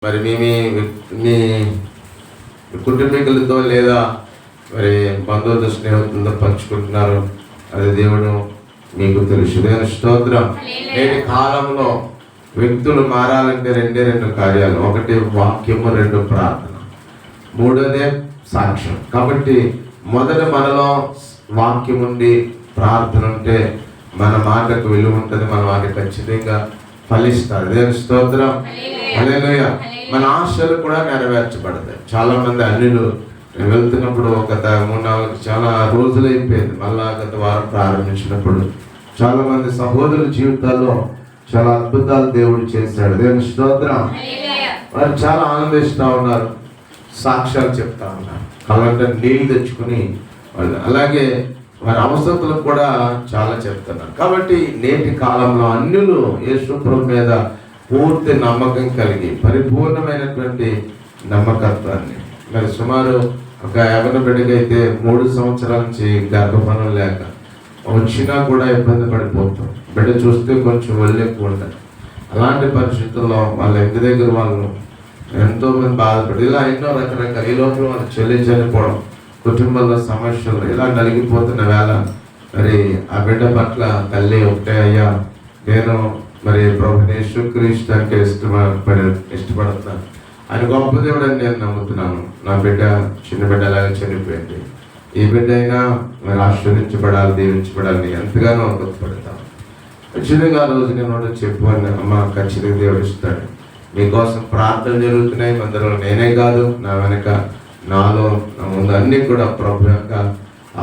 మరి మీ కుటుంబీకులతో లేదా మరి బంధువులతో స్నేహితులతో పంచుకుంటున్నారు, అది దేవుడు మీకు తెలుసు. దేవుని స్తోత్రం. నేటి కాలంలో వ్యక్తులు మారాలంటే రెండు కార్యాలు, ఒకటి వాక్యము, రెండు ప్రార్థన, మూడోదే సాక్ష్యం. కాబట్టి మొదట మనలో వాక్యం ఉండి ప్రార్థన ఉంటే మన మాటకు విలువ ఉంటుంది, మన మాట ఖచ్చితంగా ఫలిస్తారు. దేవుని స్తోత్రం. హల్లెలూయా. మన ఆశలు కూడా నెరవేర్చబడతాయి. చాలా మంది అన్యులు వెళ్తున్నప్పుడు గత 3-4 చాలా రోజులు అయిపోయింది, మళ్ళా గత వారం ప్రారంభించినప్పుడు చాలా మంది సహోదరుల జీవితాల్లో చాలా అద్భుతాలు దేవుడు చేశాడు. దేవుని స్తోత్రం. వారు చాలా ఆనందిస్తూ ఉన్నారు, సాక్ష్యాలు చెప్తా ఉన్నారు, కళ్ళంటే నీళ్ళు తెచ్చుకుని వాళ్ళు అలాగే వారి అవసరతలకు కూడా చాలా చెప్తున్నారు. కాబట్టి నేటి కాలంలో అన్యులు యేసు ప్రభు మీద పూర్తి నమ్మకం కలిగి పరిపూర్ణమైనటువంటి నమ్మకత్వాన్ని, మరి సుమారు ఒక యవన బిడ్డకైతే 3 సంవత్సరాల నుంచి గర్భఫలం లేక వచ్చినా కూడా ఇబ్బంది పడిపోతాం. బిడ్డ చూస్తే కొంచెం వెళ్ళెక్కువ ఉంటుంది. అలాంటి పరిస్థితుల్లో వాళ్ళ ఇంటి దగ్గర వాళ్ళు ఎంతో మంది బాధపడి ఇలా ఎన్నో రకరకాల ఈ లోపల వాళ్ళు చనిపోవడం, కుటుంబంలో సమస్యలు ఇలా నలిగిపోతున్న వేళ మరి ఆ బిడ్డ పట్ల తల్లి ఒకటే, అయ్యా నేను మరి ప్రభుని యేసుక్రీస్తు అంటే ఇష్టపడుతున్నాను, ఆయన గొప్ప దేవుడు అని నేను నమ్ముతున్నాను. నా బిడ్డ చిన్న బిడ్డలాగా చనిపోయింది, ఈ బిడ్డ అయినా మరి ఆశీర్వించబడాలి, దీవించబడాలని ఎంతగానో దుఃఖపడతాను. ఖచ్చితంగా ఆ రోజు నేను చెప్పు అని, అమ్మ ఖచ్చితంగా దేవుడు ఇస్తాడు, మీకోసం ప్రార్థన జరుగుతున్నాయి, అందులో నేనే కాదు నా వెనక నాలో నా ముందు అన్నీ కూడా ప్రభు యొక్క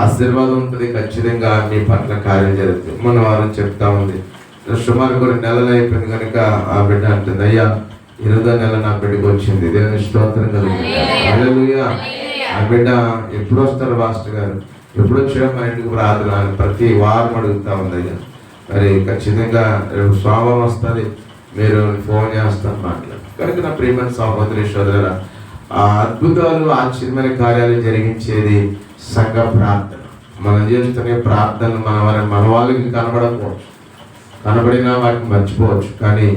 ఆశీర్వాదం ఉంటుంది, ఖచ్చితంగా మీ పట్ల కార్యం జరుగుతుంది. మన వారు చెప్తా ఉంది, సుమారు కొన్ని నెలలు అయిపోయింది కనుక ఆ బిడ్డ అంటుంది, అయ్యా 20వ నెల నా బిడ్డకు వచ్చింది. దేవుని స్తోత్రం కలిగింది. హల్లెలూయా. ఆ బిడ్డ ఎప్పుడు వస్తారు మాస్టర్ గారు, ఎప్పుడు వచ్చాడో మన ఇంటికి ప్రార్థన అని ప్రతి వారం అడుగుతా ఉంది. అయ్యా మరి ఖచ్చితంగా రేపు సోమవారం వస్తుంది, మీరు ఫోన్ చేస్తాను మాట్లాడు. కనుక నా ప్రియమైన సహోదరి సోదరులారా, ఆ అద్భుతాలు ఆశ్చర్యమైన కార్యాలు జరిగించేది సంఘ ప్రార్థన. మనం చేస్తున్న ప్రార్థనలు మన వాళ్ళకి కనబడకపోవచ్చు, కనబడినా వాటిని మర్చిపోవచ్చు, కానీ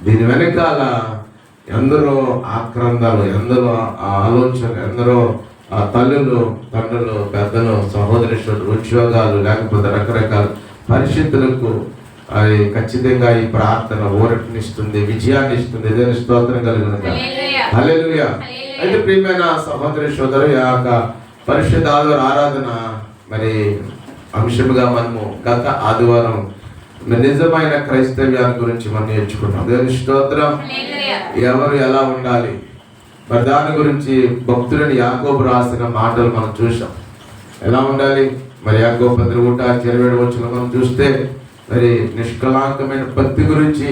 దీని వెనకాల ఎందరో ఆక్రందాలు, ఎందరో ఆలోచన, ఎందరో తల్లులు, తండ్రులు, పెద్దలు, సహోదరి ఉద్యోగాలు, లేకపోతే రకరకాల పరిస్థితులకు అది ఖచ్చితంగా ఈ ప్రార్థన ఊరటనిస్తుంది, విజయాన్ని ఇస్తుంది. ఏదైనా స్తోత్రం కలిగినగా. హల్లెలూయా. అయితే ప్రియమైన సహోదరి సోదరు, ఈ యొక్క పరిశుద్ధ ఆదివారం ఆరాధన మరి అంశముగా మనము గత ఆదివారం నిజమైన క్రైస్తవ్యాన్ని గురించి మనం నేర్చుకున్నాం. దేవుని స్తోత్రం. ఎవరు ఎలా ఉండాలి, మరి దాని గురించి భక్తులని యాకోబు రాసిన మాటలు మనం చూసాం. ఎలా ఉండాలి మరి యాకోబు 10:27 మనం చూస్తే మరి నిష్కలాంకమైన భక్తి గురించి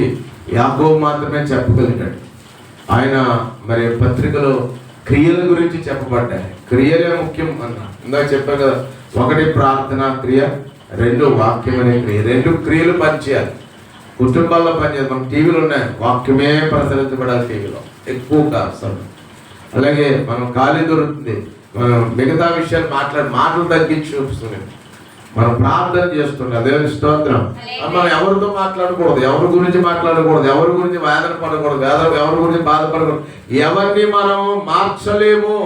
యాకోబు మాత్రమే చెప్పగలిగాడు. ఆయన మరి పత్రికలో క్రియల గురించి చెప్పబడ్డాయి. క్రియలే ముఖ్యం అన్నా. ఇందాక చెప్పాను కదా, ఒకటి ప్రార్థన క్రియ, 2 వాక్యం అనే క్రియ. 2 క్రియలు పనిచేయాలి, కుటుంబాల్లో పనిచేయాలి. మన టీవీలు ఉన్నాయి, వాక్యమే ప్రసరించబడాలి టీవీలో ఎక్కువ కాదు. అలాగే మనం ఖాళీ దొరుకుతుంది, మనం మిగతా విషయాలు మాటలు తగ్గించి చూపిస్తుంది, మనం ప్రార్థన చేస్తున్నాం. దేవుని స్తోత్రం. మనం ఎవరితో మాట్లాడకూడదు, ఎవరి గురించి మాట్లాడకూడదు, ఎవరి గురించి వేదన పడకూడదు, ఎవరి గురించి బాధపడకూడదు. ఎవరిని మనం మార్చలేము.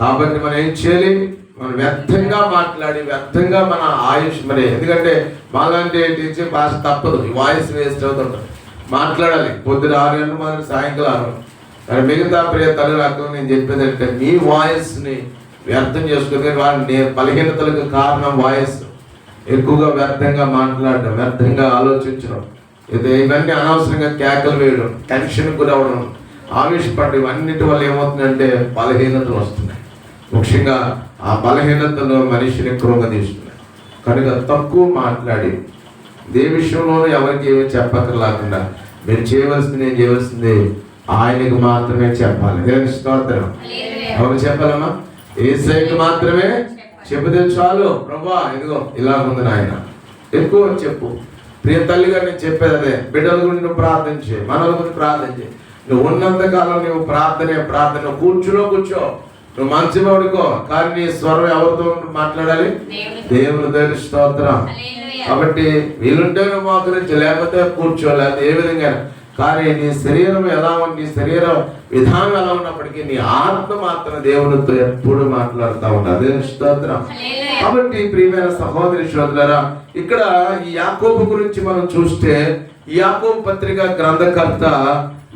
కాబట్టి మనం ఏం చేయాలి, మనం వ్యర్థంగా మాట్లాడి వ్యర్థంగా మన ఆయుష్ మరి, ఎందుకంటే మాలాంటి టీచర్ భాష తప్పదు, ఈ వాయిస్ వేస్ట్ అవుతుంటుంది. మాట్లాడాలి పొద్దున 6 గంటల మొదలు సాయంకాలం. మరి మిగతా ప్రియ తల్లులకు నేను చెప్పేది అంటే, మీ వాయిస్ని వ్యర్థం చేసుకుని వాళ్ళని బలహీనతలకు కారణం వాయిస్. ఎక్కువగా వ్యర్థంగా మాట్లాడడం, వ్యర్థంగా ఆలోచించడం, ఇవన్నీ అనవసరంగా కేకలు వేయడం, టెన్షన్ గురవడం, ఆవేశపడడం, ఇవన్నిటి వల్ల ఏమవుతుందంటే బలహీనతలు వస్తున్నాయి. ముఖ్యంగా ఆ బలహీనతలో మనిషిని కృంగదీస్తున్నాయి. కనుక తక్కువ మాట్లాడి ఏ విషయంలోనూ ఎవరికి ఏమీ చెప్పక్కర్లేకుండా మీరు చేయవలసింది, నేను చేయవలసింది ఆయనకు మాత్రమే చెప్పాలి. దేవుని స్తోత్రం. ఎవరు చెప్పాలమ్మా? యేసయ్యకు మాత్రమే చెబితే చాలు. ప్రభువా ఇదిగో ఇలా ఉంది నాయన, ఎక్కువ చెప్పు. ప్రియ తల్లిగా నేను చెప్పేది అదే, బిడ్డల గురించి నువ్వు ప్రార్థించే, మనల గురించి ప్రార్థించే. నువ్వు ఉన్నంతకాలం నువ్వు ప్రార్థన కూర్చో, నువ్వు మంచి పడుకో, కానీ నీ స్వరం ఎవరితో మాట్లాడాలి? దేవుని స్తోత్రం. కాబట్టి వీలుంటే నువ్వు మోకరించి, లేకపోతే కూర్చో, లేకపోతే ఏ విధంగా కానీ నీ శరీరం ఎలా నీ శరీర విధానం ఎలా ఉన్నప్పటికీ నీ ఆత్మ మాత్రం దేవునితో ఎప్పుడు మాట్లాడుతూ ఉంటుంది. స్తోత్రం. కాబట్టి ప్రియమైన సహోదరి సోదరులారా, ఇక్కడ ఈ యాకోబు గురించి మనం చూస్తే ఈ యాకోబు పత్రిక గ్రంథకర్త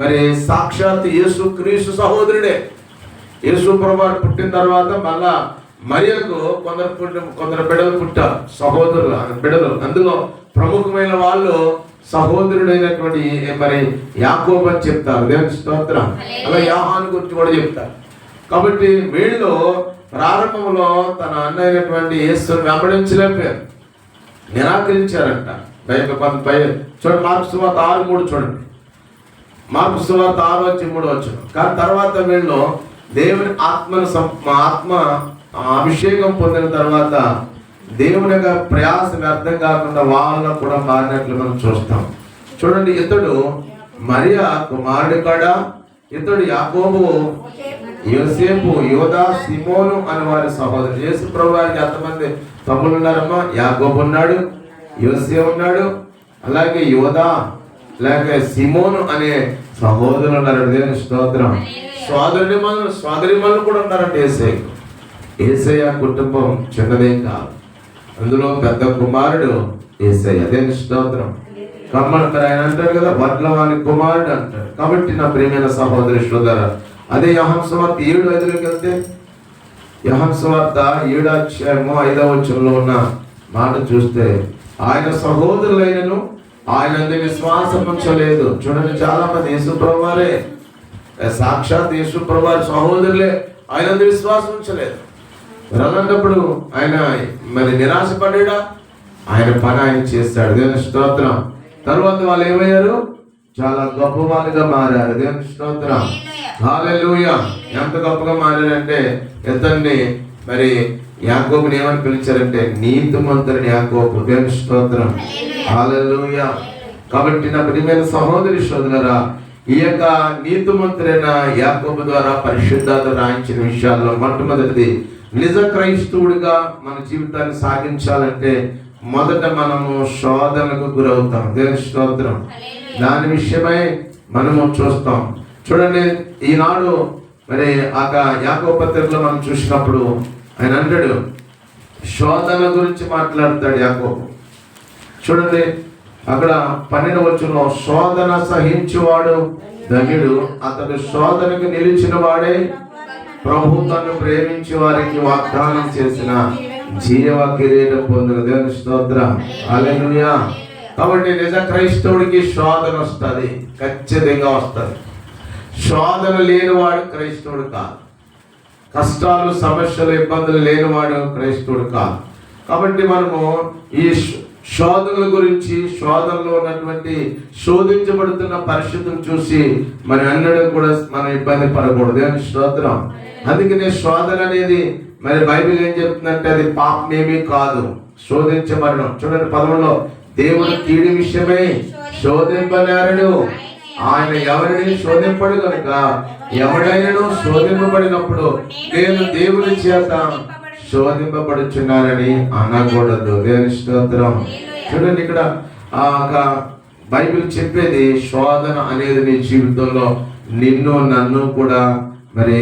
మరి సాక్షాత్ యేసు క్రీస్తు సహోదరుడే. యేసు ప్రభువు పుట్టిన తర్వాత మళ్ళా మరియకు కొందరు బిడ్డలు పుట్టారు, సహోదరులు బిడ్డలు. అందులో ప్రముఖమైన వాళ్ళు సహోదరుడైనటువంటి మరి యాకోబు అని చెప్తారు. దేవుని స్తోత్రం. అలా యోహాను గురించి కూడా చెప్తారు. కాబట్టి వీళ్ళు ప్రారంభంలో తన అన్న అయినటువంటి యేసుని వెంబడించలేకపోయారు, నిరాకరించారంట. చూడండి, మార్కు సువార్త 6:3 చూడండి. మార్కు సువార్త 6:3. కానీ తర్వాత వీళ్ళు దేవుని ఆత్మ అభిషేకం పొందిన తర్వాత దేవుని యొక్క ప్రయాసం అర్థం కాకుండా వాళ్ళను కూడా మారినట్లు మనం చూస్తాం. చూడండి, ఇతడు మరియా కుమారుడు కాడా? ఇతడు యాకోబు, యోసేపు, యోదా, సిమోను అని వారి సహోదరుడు. యేసు ప్రభు వారికి ఎంతమంది తమ్ముళ్ళు ఉన్నారమ్మా? యాకోబు ఉన్నాడు, యోసేపు ఉన్నాడు, అలాగే యోదా, అలాగే సిమోను అనే సహోదరులు ఉన్నారు. దేవుని స్తోత్రం. సోదరిమణులు కూడా ఉన్నారంటే యేసయ్య కుటుంబం చిన్నదేం కాదు, అందులో పెద్ద కుమారుడు యేసయ్య. దేవుని స్తోత్రం. మరి ఆయన అంటారు కదా, వడ్లవాని కుమారుడు అంటాడు. కాబట్టి నా ప్రియమైన సహోదరి సోదర, అదే యోహాను సువార్త 7:5లోకి వెళ్తే, యోహాను సువార్త 7:5 ఉన్న మాట చూస్తే, ఆయన సహోదరులైనను ఆయన విశ్వాసం ఉంచలేదు. చూడండి, చాలా మంది యేసు ప్రభు వారే, సాక్షాత్ యేసు ప్రభు వారి సహోదరులే ఆయన విశ్వాసం ఉంచలేదు. అలాంటప్పుడు ఆయన మరి నిరాశపడ్డా? ఆయన పని ఆయన చేస్తాడు. దేవుని స్తోత్రం. తర్వాత వాళ్ళు ఏమయ్యారు? చాలా గొప్ప వాళ్ళుగా మారారు. దేవుని స్తోత్రం. హల్లెలూయా. ఎంత గొప్పగా మారారంటే, ఇతన్ని మరి యాకోబుని ఏమని పిలిచారంటే నీతిమంతుని యాకోబు. దేవుని స్తోత్రం. హల్లెలూయా. కాబట్టి నా ప్రియమైన సహోదరి సోదరులారా, ఈ యొక్క నీతిమంతుడైన యాకోబు ద్వారా పరిశుద్ధాత్మ రాయించిన విషయాల్లో మొట్టమొదటిది, నిజ క్రైస్తవుడిగా మన జీవితాన్ని సాగించాలంటే మొదట మనము శోధనకు గురవుతాం. దేవుని స్తోత్రం. దాని విషయమై మనము చూస్తాం. చూడండి, ఈనాడు మరి ఆ యాకోబు పత్రికలో మనం చూసినప్పుడు ఆయన అంటాడు, శోధన గురించి మాట్లాడతాడు యాకోబు. చూడండి, అక్కడ 12 శోధన సహించువాడు ధన్యుడు, అతడు శోధనకు నిలిచిన వాడే ప్రభు తను ప్రేమించి వారికి వాగ్దానం చేసిన జీవ కిరీటం పొందిన. దేవుని స్తోత్రం. హల్లెలూయా. కాబట్టి నిజ క్రైస్తవుడికి శోధన వస్తుంది, ఖచ్చితంగా వస్తుంది. శోధన లేనివాడు క్రైస్తవుడు కాదు. కష్టాలు, సమస్యలు, ఇబ్బందులు లేనివాడు క్రైస్తవుడు కాదు. కాబట్టి మనము ఈ శోధనల గురించి, శోధనలో ఉన్నటువంటి శోధించబడుతున్న పరిస్థితులను చూసి మరి అన్నడం కూడా మనం ఇబ్బంది పడకూడదు. దేవుని స్తోత్రం. అందుకనే శోధన అనేది మరి బైబిల్ ఏం చెప్తుందంటే అది పాపమేమీ కాదు, శోధించబడడం. చూడండి, 10లో దేవుడు కీడి విషయమై శోధింపనేరడు, ఆయన ఎవరిని శోధింపడు కనుక ఎవడైనా శోధింపబడినప్పుడు నేను దేవుని చేత శోధింపబడుచున్నారని అనకూడదు. దేవుని స్తోత్రం. చూడండి, ఇక్కడ బైబిల్ చెప్పేది శోధన అనేది నీ జీవితంలో నిన్ను నన్ను కూడా మరి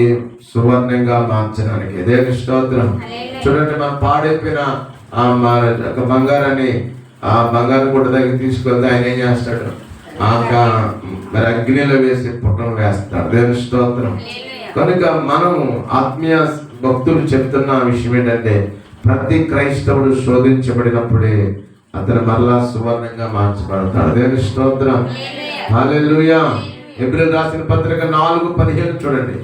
సువర్ణంగా మార్చడానికి. దేవుని స్తోత్రం. చూడండి, మనం పాడైపోయిన బంగారాన్ని ఆ బంగారం గుడ్డ దగ్గర తీసుకెళ్తే ఆయన ఏం చేస్తాడు? మరి అగ్నిలో వేసి పుట్టం వేస్తాడు. దేవుని స్తోత్రం. కనుక మనము ఆత్మీయ భక్తులు చెప్తున్న విషయం ఏంటంటే, ప్రతి క్రైస్తవుడు శోధించబడినప్పుడే అతను మరలా సువర్ణంగా మార్చబడతాడు. దేవుని స్తోత్రం. హల్లెలూయా. హెబ్రీయులకు రాసిన పత్రిక 4:15 చూడండి.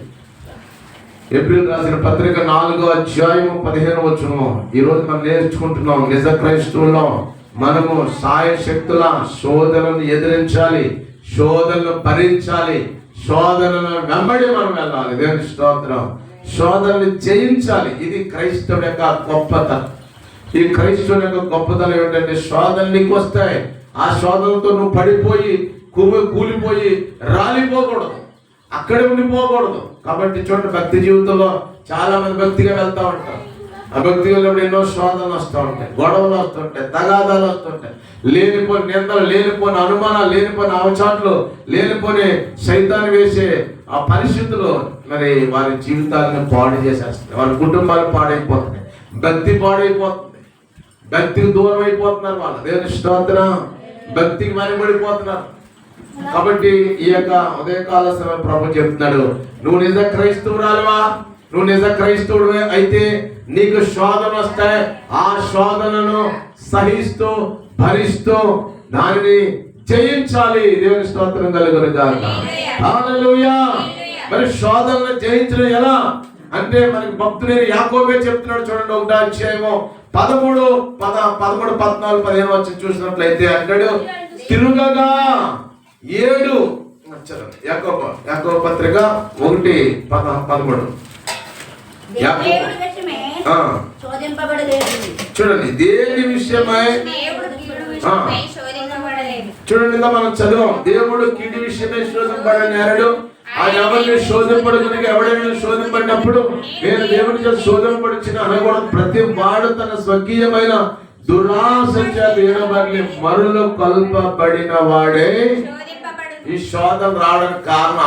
హెబ్రీయులకు రాసిన పత్రిక 4:15 ఈరోజు మనం నేర్చుకుంటున్నాం. నిజ క్రైస్తవుల్లో మనము సాయశక్తుల శోధనను ఎదిరించాలి, శోధనను భరించాలి, శోధనను వెంబడి మనం వెళ్ళాలి. దేవుని స్తోత్రం. శోధనను జయించాలి. ఇది క్రైస్తవుడి యొక్క గొప్పతనం. ఈ క్రైస్తవుని యొక్క గొప్పతనం ఏమిటంటే, శోధనలు నీకు వస్తాయి, ఆ శోధనతో నువ్వు పడిపోయి కూలిపోయి రాలిపోకూడదు, అక్కడే ఉండిపోకూడదు. కాబట్టి చూడండి, భక్తి జీవితంలో చాలా మంది భక్తిగా వెళ్తా ఉంటారు. అభక్తి వెళ్ళినప్పుడు ఎన్నో శోధనలు వస్తూ ఉంటాయి, గొడవలు వస్తుంటాయి, తగాదాలు వస్తుంటాయి, లేనిపోని నిందలు, లేనిపోని అనుమానాలు, లేనిపోని అవచాట్లు, లేనిపోని సైతాన్ని వేసే ఆ పరిస్థితులు మరి వారి జీవితాలను పాడు చేసేస్తాయి, వారి కుటుంబాలు పాడైపోతున్నాయి, భక్తి పాడైపోతుంది, భక్తికి దూరం అయిపోతున్నారు వాళ్ళు. దేవుని స్తోత్రం. భక్తికి మరిపడిపోతున్నారు. కాబట్టి ఈ యొక్క ఉదయకాల సమయం ప్రభు చెప్తున్నాడు, నువ్వు నిజ క్రైస్తవురాలువా, నువ్వు నిజ క్రైస్తవుడివే అయితే నీకు శోధన వస్తాయి. ఆ శోధనను సహిస్తూ భరిస్తూ దానిని జయించాలి. దేవుని స్తోత్రం కలుగును గాక. హల్లెలూయా. మరి శోధనను జయించడం ఎలా అంటే మనకి భక్తుడైన యాకోబే చెప్తున్నాడు. చూడండి 1వ అధ్యాయము 13, 14, 15 వచ్చి చూసినట్లయితే అంటాడు, తిరుగగా 7 యాకోబు పత్రిక 1:13. చూడండి దేని విషయమై చూడండి, మనం చదివాం, దేవుడు కీడి విషయమై శోధింపబడనేరడు. ఆయన ఎవరిని శోధింపడుకుని ఎవడైనా శోధింపడినప్పుడు నేను దేవుని చేత శోధింపడిచిన అనకూడదు. ప్రతి వాడు తన స్వకీయమైన దురాశ చేత ఏడబడి మరులు కల్పబడిన వాడే. ఈ శోధన రావడానికి కారణం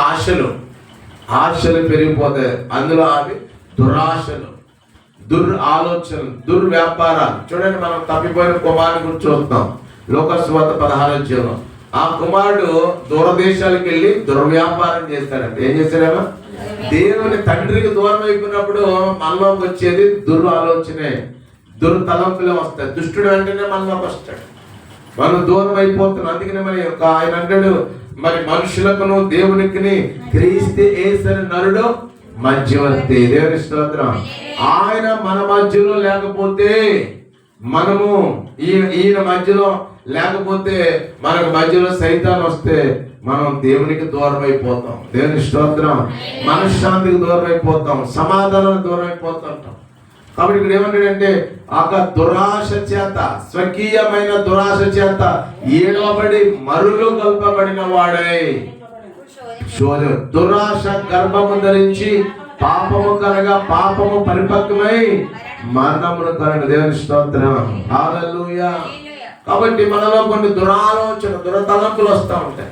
ఆశలు పెరిగిపోతాయి. అందులో అవి దురాశలు, ఆలోచనలు, దుర్వ్యాపారాలు. చూడండి, మనం తప్పిపోయిన కుమారుని గురించి చూస్తాం లోకసువార్త 16వ అధ్యాయంలో. ఆ కుమారుడు దూరదేశాలకు వెళ్ళి దుర్వ్యాపారం చేస్తాడంటే ఏం చేశాడేమో, దేవుని తండ్రికి దూరం అయిపోయినప్పుడు మనలోకి వచ్చేది ఆలోచనే, తలంపులే వస్తాయి. దుష్టుడు అంటేనే మనలోకి వస్తాడు. మనం దూరం అయిపోతున్నాం. అందుకనే మరి ఆయన అంటాడు, మరి మనుషులకును దేవునికి క్రీస్తు యేసని నరుడు మధ్యవర్తి. దేవుని స్తోత్రం. ఆయన మన మధ్యలో లేకపోతే, మనము ఈయన మధ్యలో లేకపోతే, మనకు మధ్యలో సైతాన్ వస్తే మనం దేవునికి దూరం అయిపోతాం. దేవుని స్తోత్రం. మనశ్శాంతికి దూరం అయిపోతాం, సమాధానానికి దూరం అయిపోతుంటాం. కాబట్టి ఇక్కడ ఏమంటాడంటే, ఆ దురాశ చేత, స్వకీయమైన దురాశ చేత ఏడవబడి మరులు కల్పబడిన వాడై దురాశ గర్భము ధరించి పాపము కనగా పాపము పరిపక్వమై మరణమును కనగా. దేవుని స్తోత్రం. హల్లెలూయా. కాబట్టి మనలో కొన్ని దురాలోచన, దురతలంపులు వస్తూ ఉంటాయి.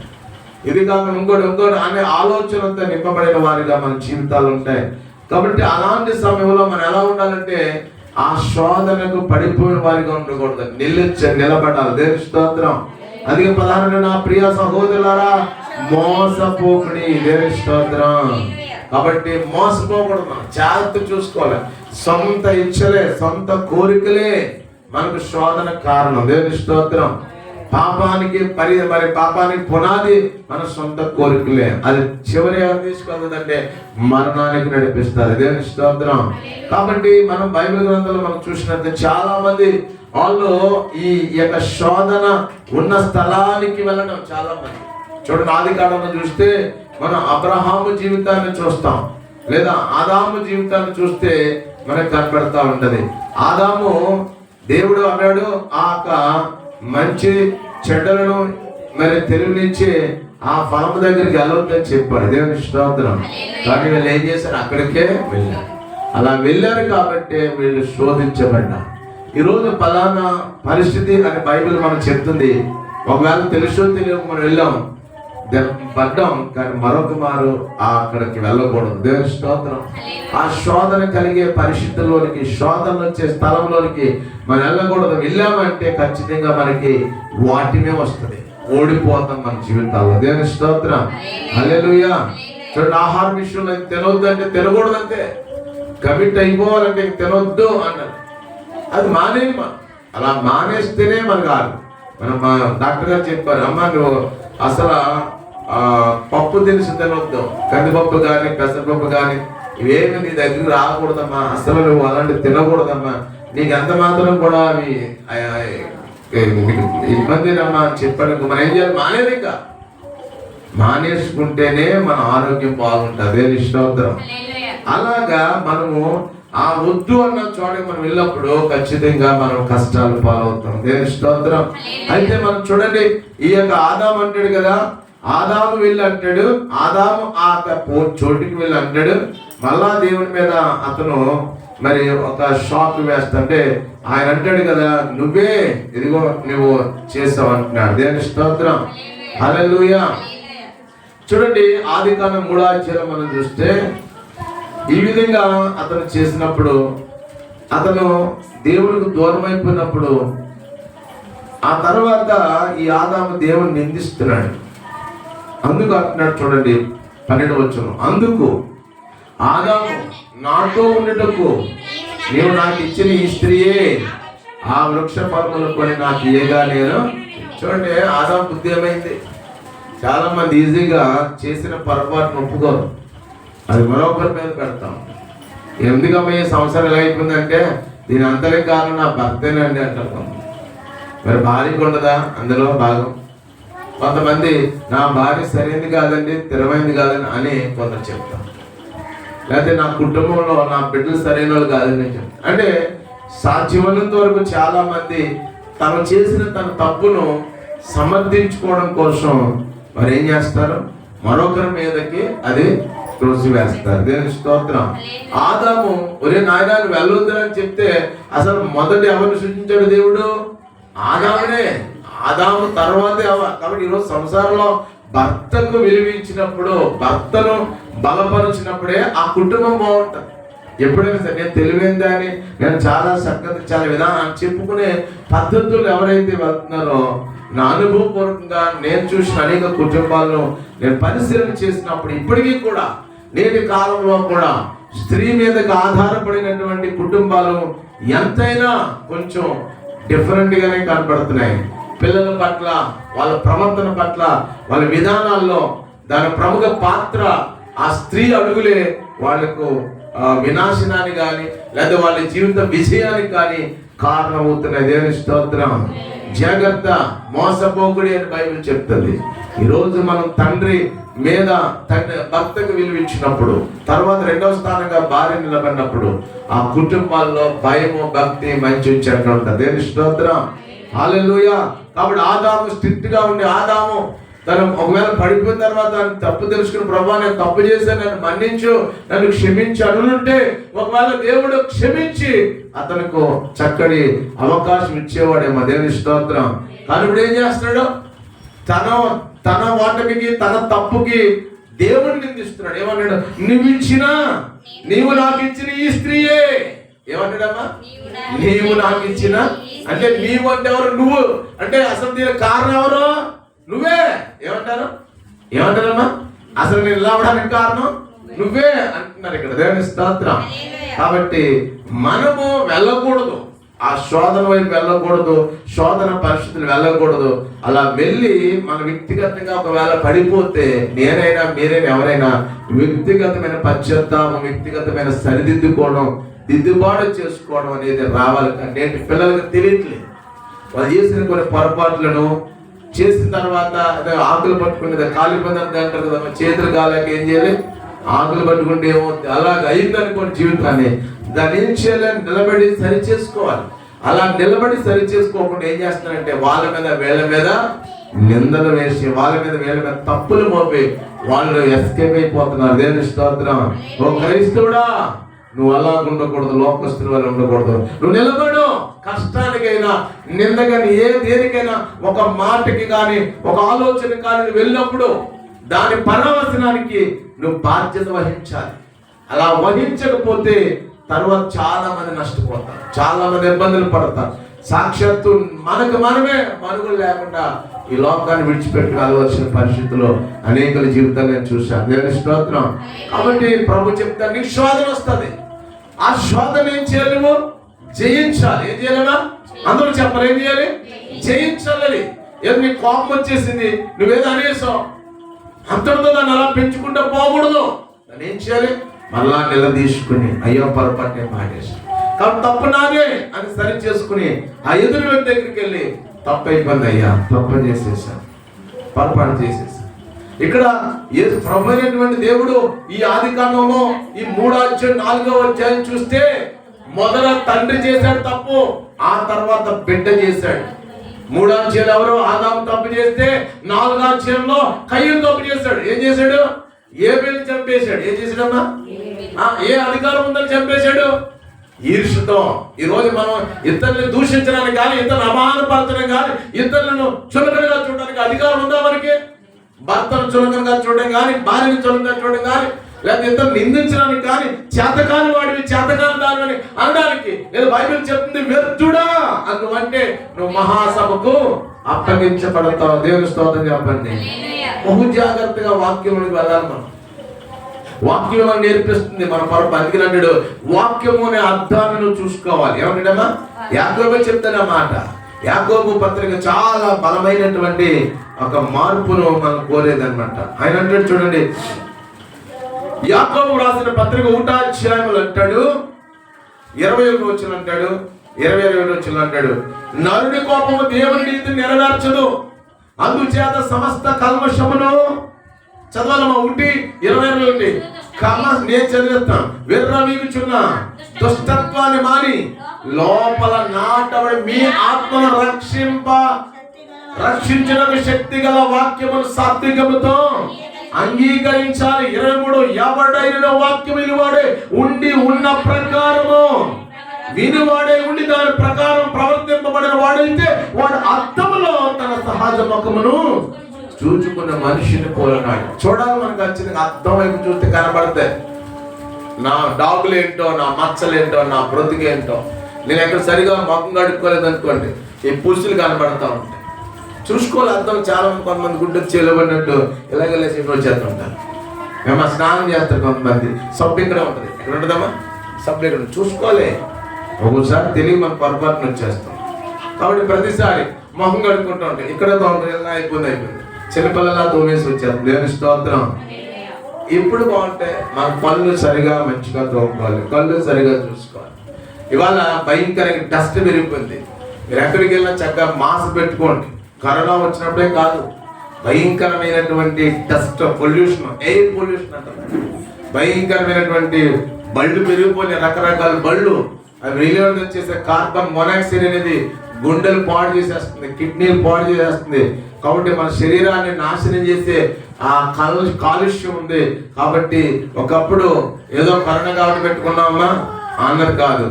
ఇది కాక ఇంకోటి అనే ఆలోచనతో నింపబడిన వారిగా మన జీవితాలు ఉంటాయి. కాబట్టి అలాంటి సమయంలో మనం ఎలా ఉండాలంటే, ఆ శోధనకు పడిపోయిన వారిగా ఉండకూడదు, నిలబడాలి. దేవుని స్తోత్రం. అందుకే 16 నా ప్రియ సహోదరులారా మోసపోకుడి. దేవుని స్తోత్రం. కాబట్టి మోసపోకూడదు, మనం జాగ్రత్త చూసుకోవాలి. సొంత ఇచ్చలే, సొంత కోరికలే మనకు శోధన కారణం. దేవుని స్తోత్రం. పాపానికి పాపానికి పునాది మన సొంత కోరికలే. అది చివరి తీసుకెళ్తుందంటే మరణానికి నడిపిస్తారు. దేవుని స్తోత్రం. కాబట్టి మనం బైబిల్ గ్రంథంలో మనం చూసినట్టు చాలా మంది వాళ్ళు ఈ యొక్క శోధన ఉన్న స్థలానికి వెళ్ళడం చాలా మంది. చూడండి, ఆదికాండంలో చూస్తే మనం అబ్రహాము జీవితాన్ని చూస్తాం, లేదా ఆదాము జీవితాన్ని చూస్తే మనకు కనపడతా ఉంటది. ఆదాము దేవుడు అన్నాడు, ఆ మంచి చెడ్డలను మరి తెలివినిచ్చి ఆ ఫలము దగ్గరికి వెళ్ళొద్దని చెప్పాడు. దేవుని స్తోత్రం. కానీ వీళ్ళు ఏం చేశారు, అక్కడికే వెళ్ళారు. అలా వెళ్ళారు కాబట్టి వీళ్ళు శోధించబడ్డారు. ఈరోజు ఫలానా పరిస్థితి అని బైబిల్ మనం చెప్తుంది. ఒకవేళ తెలుసో తెలియక మనం వెళ్ళాం, పడ్డాం, కానీ మరొక మారు అక్కడికి వెళ్ళకూడదు. దేవుని స్తోత్రం. ఆ శోధన కలిగే పరిస్థితుల్లోనికి, శోధన వచ్చే స్థలంలోనికి మనం వెళ్ళకూడదు. వెళ్ళామంటే ఖచ్చితంగా మనకి వాటినే వస్తుంది, ఓడిపోతాం మన జీవితాల్లో. దేవుని స్తోత్రం. హల్లెలూయా. చూడండి, ఆహార విషయంలో తినొద్దు అంటే తినకూడదు, అంతే. కమిట్ అయిపోవాలంటే తినొద్దు అన్నారు. అది మానేయమ. అలా మానేస్తేనే మనకు కాదు. మనం డాక్టర్ గారు చెప్పారు, అమ్మ నువ్వు అసలు పప్పు దినుసు తినొద్దు, కందిపప్పు కానీ పెసరపప్పు కానీ ఇవేమి నీ దగ్గర రాకూడదమ్మా, అసలు నువ్వు అలాంటివి తినకూడదమ్మా, నీకు ఎంత మాత్రం కూడా అవి ఇబ్బందినమ్మా అని చెప్పాను. మనం ఏం చేయాలి, మానేది. ఇంకా మానేసుకుంటేనే మన ఆరోగ్యం బాగుంటుంది. దేవుని స్తోత్రం. అలాగా మనము ఆ వద్దు అన్న చోటకి మనం వెళ్ళినప్పుడు ఖచ్చితంగా మనం కష్టాలు పాలవుతాం. దేవుని స్తోత్రం. అయితే మనం చూడండి, ఈ యొక్క ఆదాము అంటాడు కదా, ఆదాము వెళ్ళి అంటాడు, ఆదాము ఆ చోటుకి వెళ్ళి అంటాడు. మళ్ళా దేవుని మీద అతను మరి ఒక షాక్ వేస్తుంటే ఆయన అంటాడు కదా, నువ్వే ఇదిగో నువ్వు చేసావు అంటున్నాడు. దేవుని స్తోత్రం, హల్లెలూయా. చూడండి, ఆదికాండం 3వ అధ్యాయం మనం చూస్తే ఈ విధంగా అతను చేసినప్పుడు, అతను దేవుడికి దూరం అయిపోయినప్పుడు, ఆ తర్వాత ఈ ఆదాము దేవుని నిందిస్తున్నాడు. అందుకు అంటున్నాడు చూడండి 12వ వచనం, అందుకు ఆదాము నాతో ఉండటకు నీవు నాకు ఇచ్చిన ఈ స్త్రీయే ఆ వృక్ష ఫలములు కొని నాకు ఇయ్యగా నేను. చూడండి, ఆదాము బుద్ధి ఏమైంది? చాలా మంది ఈజీగా చేసిన పొరపాటును ఒప్పుకోరు, అది మరొకరి మీద పెడతాం. ఎందుకమ్మా ఈ సంవత్సరం ఎలా అయిపోయిందంటే దీని అంతరే కారణం నా భర్తేనండి అంటారు. మరి భార్యకు ఉండదా అందులో భాగం? కొంతమంది నా భార్య సరైనది కాదండి, స్థిరమైనది కాదని అని కొందరు చెప్తాం. లేకపోతే నా కుటుంబంలో నా బిడ్డలు సరైన వాళ్ళు కాదని చెప్తాం. అంటే సాధ్యమైనంత వరకు చాలా మంది తను చేసిన తన తప్పును సమర్థించుకోవడం కోసం మరి ఏం చేస్తారు, మరొకరి మీదకి అది త్రోసి వేస్తారు. దేవుని స్తోత్రం. ఆదాము ఒరే నాయనాన్ని వెళ్ళొద్దని చెప్తే అసలు మొదటి ఎవరిని సృష్టించాడు దేవుడు? ఆదామునే. ఆదాము తర్వాతే కాబట్టి ఈరోజు సంసారంలో భర్తకు విలువ ఇచ్చినప్పుడు, భర్తను బలపరిచినప్పుడే ఆ కుటుంబం బాగుంటుంది. ఎప్పుడైనా సరే నేను తెలివైందా అని నేను చాలా చక్కగా చాలా విధానం చెప్పుకునే పద్ధతులు ఎవరైతే వెళ్తున్నారో, నా అనుభవపూర్వకంగా నేను చూసిన అనేక కుటుంబాలను నేను పరిశీలన చేసినప్పుడు ఇప్పటికీ కూడా నేటి కాలంలో కూడా స్త్రీ మీదకి ఆధారపడినటువంటి కుటుంబాలు ఎంతైనా కొంచెం డిఫరెంట్గానే కనపడుతున్నాయి. పిల్లల పట్ల, వాళ్ళ ప్రవర్తన పట్ల, వాళ్ళ విధానాల్లో దాని ప్రముఖ పాత్ర ఆ స్త్రీ అడుగులే వాళ్లకు వినాశనాన్ని కానీ లేదా వాళ్ళ జీవిత విజయానికి కానీ కారణమవుతున్నాయి. దేవుని స్తోత్రం. జాగ్రత్త, మోసపోకుడి అని బైబిల్ చెప్తుంది. ఈరోజు మనం తండ్రి మీద భర్తకు విలువ ఇచ్చినప్పుడు, తర్వాత 2వ స్థానంగా భార్య నిలబడినప్పుడు ఆ కుటుంబాల్లో భయము, భక్తి, మంచి చెడ్డ ఉంటుంది. దేవుని స్తోత్రం, హల్లెలూయా. కాబట్టి ఆదాము స్ట్రిక్ట్ గా ఉండి, ఆదాము తను ఒకవేళ పడిపోయిన తర్వాత తప్పు తెలుసుకుని, ప్రభువా నేను తప్పు చేశాను, నన్ను మన్నించు, నన్ను క్షమించి అనుంటే ఒకవేళ దేవుడు క్షమించి అతనికి చక్కటి అవకాశం ఇచ్చేవాడేమో. దేవుని స్తోత్రం. కానీ ఇప్పుడు ఏం చేస్తున్నాడు? తన ఓటమికి, తన తప్పుకి దేవుడిని నిందిస్తున్నాడు. ఏమన్నాడు? నీవు నాకు ఇచ్చిన ఈ స్త్రీయే. ఏమన్నాడమ్మా? నీవు నాకు ఇచ్చిన, అంటే నీవు అంటే ఎవరు? నువ్వు అంటే అసలు దీనికి కారణం ఎవరు? నువ్వే. ఏమంటారమ్మా? అసలు నేను నిలవడానికి కారణం నువ్వే అంటున్నారు ఇక్కడ. దేవుని స్తోత్రం. కాబట్టి మనము వెళ్ళకూడదు, ఆ శోధన వైపు వెళ్ళకూడదు, శోధన పరిస్థితులు వెళ్ళకూడదు. అలా వెళ్ళి మన వ్యక్తిగతంగా ఒకవేళ పడిపోతే, నేనైనా మీరైనా ఎవరైనా వ్యక్తిగతమైన పశ్చాత్తాపం, వ్యక్తిగతమైన సరిదిద్దుకోవడం, దిద్దుబాటు చేసుకోవడం అనేది రావాలి. నేటి పిల్లలకు తెలియట్లేదు. వాళ్ళు చేసిన కొన్ని పొరపాట్లను చేసిన తర్వాత ఆకులు పట్టుకునేది కాలి పదంతా అంటారు కదా, చేతులు కాలేక ఏం చేయాలి? ఆకులు పట్టుకుంటే ఏమో అలాగ అయిందనుకోండి జీవితాన్ని. దాన్ని ఏం చేయాలని నిలబడి సరి చేసుకోవాలి. అలా నిలబడి సరి చేసుకోకుండా ఏం చేస్తారంటే వాళ్ళ మీద వీళ్ళ మీద నిందలు వేసి, వాళ్ళ మీద వీళ్ళ మీద తప్పులు మోపి వాళ్ళు ఎస్కేప్ అయిపోతున్నారు. దేవుని స్తోత్రం. ఓ క్రైస్తవుడా, నువ్వు అలా ఉండకూడదు, లోకస్తుల వల్ల ఉండకూడదు. నువ్వు నిలబడు. కష్టానికైనా, నిందగాని, దేనికైనా, ఒక మాటకి కానీ, ఒక ఆలోచన కానీ వెళ్ళినప్పుడు దాని పరవశనానికి నువ్వు బాధ్యత వహించాలి. అలా వహించకపోతే తర్వాత చాలా మంది నష్టపోతారు, చాలా మంది ఇబ్బందులు పడతారు. సాక్షాత్తు మనకు మనమే మనుగోలు లేకుండా ఈ లోకాన్ని విడిచిపెట్టి వెళ్ళవలసిన పరిస్థితుల్లో అనేకల జీవితాలు నేను చూశాను. దేవుని స్తోత్రం. కాబట్టి ప్రభు చెప్తా, నీకు శోధన వస్తుంది. ఆ శోధన ఏం చేయాలి? నువ్వు జయించాలి. ఏం చేయాలన్నా? అందరూ చెప్పాలి, ఏం చేయాలి? జయించాలి. ఏదో నీకు కోపం వచ్చేసింది, నువ్వేదో అనేసావు, అంతటితో దాన్ని అలా పెంచుకుంటూ పోకూడదు. దాన్ని ఏం చేయాలి? మళ్ళా నిలదీసుకుని, అయ్యో పొరపాటు నేను మాటేసాను, కాబట్టి తప్పు నాదే అని సరి చేసుకుని ఆ ఎదురు వ్యక్తి దగ్గరికి వెళ్ళి, తప్పు అయిపోయింది అయ్యా, తప్పు చేసేసాను, పొరపాటు చేసేసాను. ఇక్కడ ప్రభు అయినటువంటి దేవుడు ఈ ఆదికాండంలో ఈ 3వ అధ్యాయం 4వ అధ్యాయం చూస్తే మొదట తండ్రి చేశాడు తప్పు, ఆ తర్వాత బిడ్డ చేశాడు. 3వ అధ్యాయంలో ఎవరు? ఆదాము తప్పు చేస్తే 4వ అధ్యాయంలో కయ్యూను తప్పు చేశాడు. ఏం చేశాడు? ఏబేలుని చంపేశాడు. ఏం చేశాడమ్మా? ఏ అధికారం ఉందని చంపేశాడు? ఈర్ష్యతో. ఈరోజు మనం ఇతరులను దూషించడానికి కానీ, ఇతరులను అవమానపరచడం కానీ, ఇతరులను చులకనగా చూడడానికి అధికారం ఉందా మనకి? భర్తను చులకనగా చూడడం కానీ, భార్యను చులకనగా చూడడం కానీ, లేకపోతే ఇతరులు నిందించడానికి కానీ, చేతకాని వాడివి, చేతకాని దానివని అనడానికి లేదా బైబిల్ చెప్తుంది వ్యర్థుడా అందువంటే నువ్వు మహాసభకు అప్పగించబడతావు. దేవుని స్తోత్రం చెప్పండి. బహు జాగ్రత్తగా వాక్యంలోకి వెళ్ళాలి. మనం వాక్యం అని నేర్పిస్తుంది మన పరపు. అందుకని అన్నాడు వాక్యము అనే అర్థాన్ని నువ్వు చూసుకోవాలి. ఏమన్నాడమ్మా? యాకోబు చెప్తాను ఆ మాట. యాకోబు పత్రిక చాలా బలమైనటువంటి ఒక మార్పును మనం కోరేదన్నమాట. ఆయన అంటాడు చూడండి, యాకోబు రాసిన పత్రిక 1వ అధ్యాయములు అంటాడు 21 వచనం అంటాడు 22 వచనం అంటాడు, నరుని కోపము దేవుని నీతిని నెరవేర్చదు, అందుచేత సమస్త కల్మషమును చదవాలమ్మా 1:22 నేను చదివేస్తాను. విర్రవీగుచున్న దుష్టత్వాన్ని మాని లోపల నాటబడి మీ ఆత్మను రక్షించడానికి శక్తి గల వాక్యమును సాత్వికముతో అంగీకరించాలి. 23 ఎవడైనా వాక్యం వినివాడే ఉండి ఉన్న ప్రకారము వినివాడే ఉండి దాని ప్రకారం ప్రవర్తింపబడిన వాడైతే వాడు అర్థములో తన సహజ ముఖమును చూచుకున్న మనిషిని పోలనాడు. చూడాలి మనకు వచ్చిన అర్థం వైపు చూస్తే కనబడతాయి. నా డాగులేంటో, నా మచ్చలేంటో, నా బ్రతుకేంటో. నేను ఎక్కడ సరిగా ముఖం కడుక్కోలేదు అనుకోండి, ఈ పులుసులు కనబడతా ఉంటాయి. చూసుకోవాలి అర్థం. చాలా మంది కొంతమంది గుడ్డకు చేయలేబడినట్టు ఇలాగలేసి వచ్చేస్తుంటారు. మేము స్నానం చేస్తారు కొంతమంది. సబ్బు ఇక్కడ ఉంటుంది. ఎక్కడ ఉంటుందమ్మా? సబ్బు ఇక్కడ చూసుకోవాలి. ఒక్కోసారి తెలివి మన పొరపాటును వచ్చేస్తాం. కాబట్టి ప్రతిసారి మొహం కడుక్కుంటూ ఉంటాయి. ఇక్కడ తోముతుంది, అయిపోయింది. చిన్నపిల్లలా తోమేసి వచ్చారు. దేవుని స్తోత్రం. ఇప్పుడు బాగుంటే మన పళ్ళు సరిగా మంచిగా తోముకోవాలి, కళ్ళు సరిగా చూసుకోవాలి. ఇవాళ భయంకరంగా డస్ట్ పెరిగిపోయింది. మీరు ఎక్కడికి వెళ్ళినా చక్కగా మాస్క్ పెట్టుకోండి. కరోనా వచ్చినప్పుడే కాదు, భయంకరమైనటువంటి డస్ట్ పొల్యూషన్, ఎయిర్ పొల్యూషన్ అంటారు. భయంకరమైనటువంటి బళ్ళు పెరిగిపోయినాయి, రకరకాల బళ్ళు. అవి రిలీజ్ చేసే కార్బన్ మోనాక్సైడ్ అనేది గుండెలు పాడు చేసేస్తుంది, కిడ్నీలు పాడు చేసేస్తుంది. కాబట్టి మన శరీరాన్ని నాశనం చేసే ఆ కాలుష్యం ఉంది. కాబట్టి ఒకప్పుడు ఏదో కరోనా కాబట్టి పెట్టుకున్నావమ్మా అన్నది కాదు.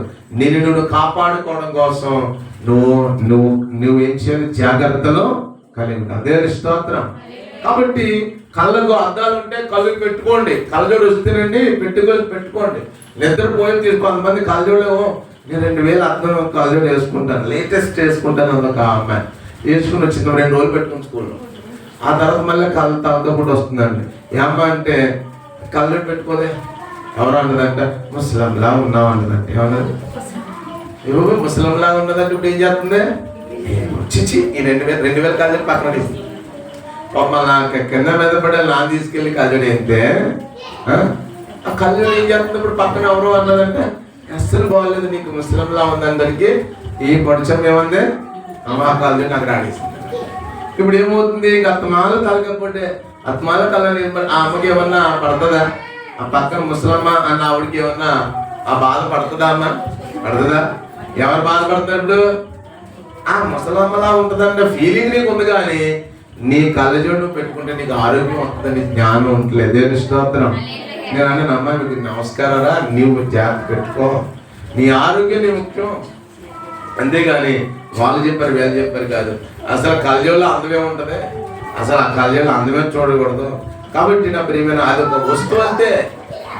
నువ్వు కాపాడుకోవడం కోసం నువ్వు ఏం చేయాలి? జాగ్రత్తలో కలిగి ఉంటావు. దేవుని స్తోత్రం. కాబట్టి కళ్ళకు అద్దాలు ఉంటే కళ్ళు పెట్టుకోండి. కళ్ళజోడు వస్తేనండి పెట్టుకోండి. నిద్రపోయి కొంతమంది కళ్ళజోడు నేను 2000 అద్దం కళ్ళజోడు వేసుకుంటాను, లేటెస్ట్ వేసుకుంటాను. ఒక అమ్మాయి వేసుకుని వచ్చింది 2 రోజులు పెట్టుకుని స్కూల్లో. ఆ తర్వాత మళ్ళీ కళ్ళు తగ్గకుండా వస్తుందండి. ఏమ్మా అంటే కళ్ళజోడు పెట్టుకోదే. ఎవరు అన్నదంట? ముస్లింలా ఉన్నావు అన్నదంటే. ఏమన్నది? ముస్లింలా ఉన్నదంటే ఇప్పుడు ఏం చేస్తుంది? చిచ్చి ఈ 2000 కళ్ళజోడు పక్కన వేసింది. నాకు కింద మీద పడే నా తీసుకెళ్ళి కళ్ళజోడు అయితే ఆ కళ్ళజోడు ఏం చేస్తుంది? ఇప్పుడు పక్కన ఎవరు అన్నదంటే అస్సలు బాగోలేదు, నీకు ముస్లింలా ఉందందరికి ఈ పొడిచం ఏముంది అమ్మా కళ్ళజోడు నాకు రాడేసింది. ఇప్పుడు ఏమవుతుంది? అత్తమాల కలగకపోతే అత్తమాల కళ్ళని ఆ అమ్మకి ఏమన్నా పడుతుందా? ఆ పక్కన ముసలమ్మ అన్న ఆవిడకి ఏమన్నా ఆ బాధ పడుతుందా? అమ్మ పడుతుందా? ఎవరు బాధపడతాడు? ఆ ముసలమ్మలా ఉంటుందంటే ఫీలింగ్ నీకు ఉంది, కానీ నీ కళ్ళజోడు పెట్టుకుంటే నీకు ఆరోగ్యం ఉంటుందని జ్ఞానం ఉండలేదు. దేవుని స్తోత్రం. నేను అన్న అమ్మాయి మీకు నమస్కారారా, నీవు జాగ్రత్త పెట్టుకో, నీ ఆరోగ్యం నీ ముఖ్యం. అంతేగాని వాళ్ళు చెప్పారు వీళ్ళు చెప్పారు కాదు. అసలు కళ్ళజోడులో అందమే ఉంటుంది, అసలు ఆ కళ్ళజోడులో అందమే చూడకూడదు. కాబట్టి నా ప్రియమైన అది ఒక వస్తువు అంతే,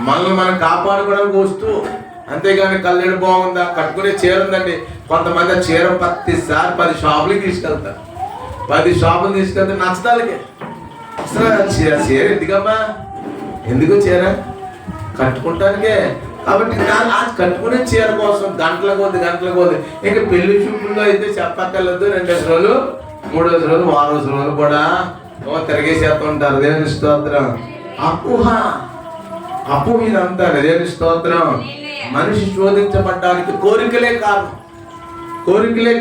మనల్ని మనం కాపాడుకోవడానికి వస్తువు. అంతేగాని కళ్ళజోడు బాగుందా, కట్టుకునే చీర ఉందండి. కొంతమంది ఆ చీర ప్రతిసారి 10 షాపులకి తీసుకెళ్తారు. 10 షాపులు తీసుకెళ్తే నచ్చదాలకి. అసలు చీర ఎందుకమ్మా? ఎందుకు చీర? కట్టుకుంటానికే. కాబట్టి కట్టుకునే చీర కోసం గంటల కొద్ది ఇక పెళ్లి చూపుల్లో అయితే చెప్పక్కర్లేదు. 2 రోజులు 3 రోజులు 6 రోజులు కూడా తిరిగేసేస్తూ ఉంటారు. దేవుని స్తోత్రం. అప్పు ఇదంతా దేవుని స్తోత్రం. మనిషి శోధించబడ్డానికి కోరికలే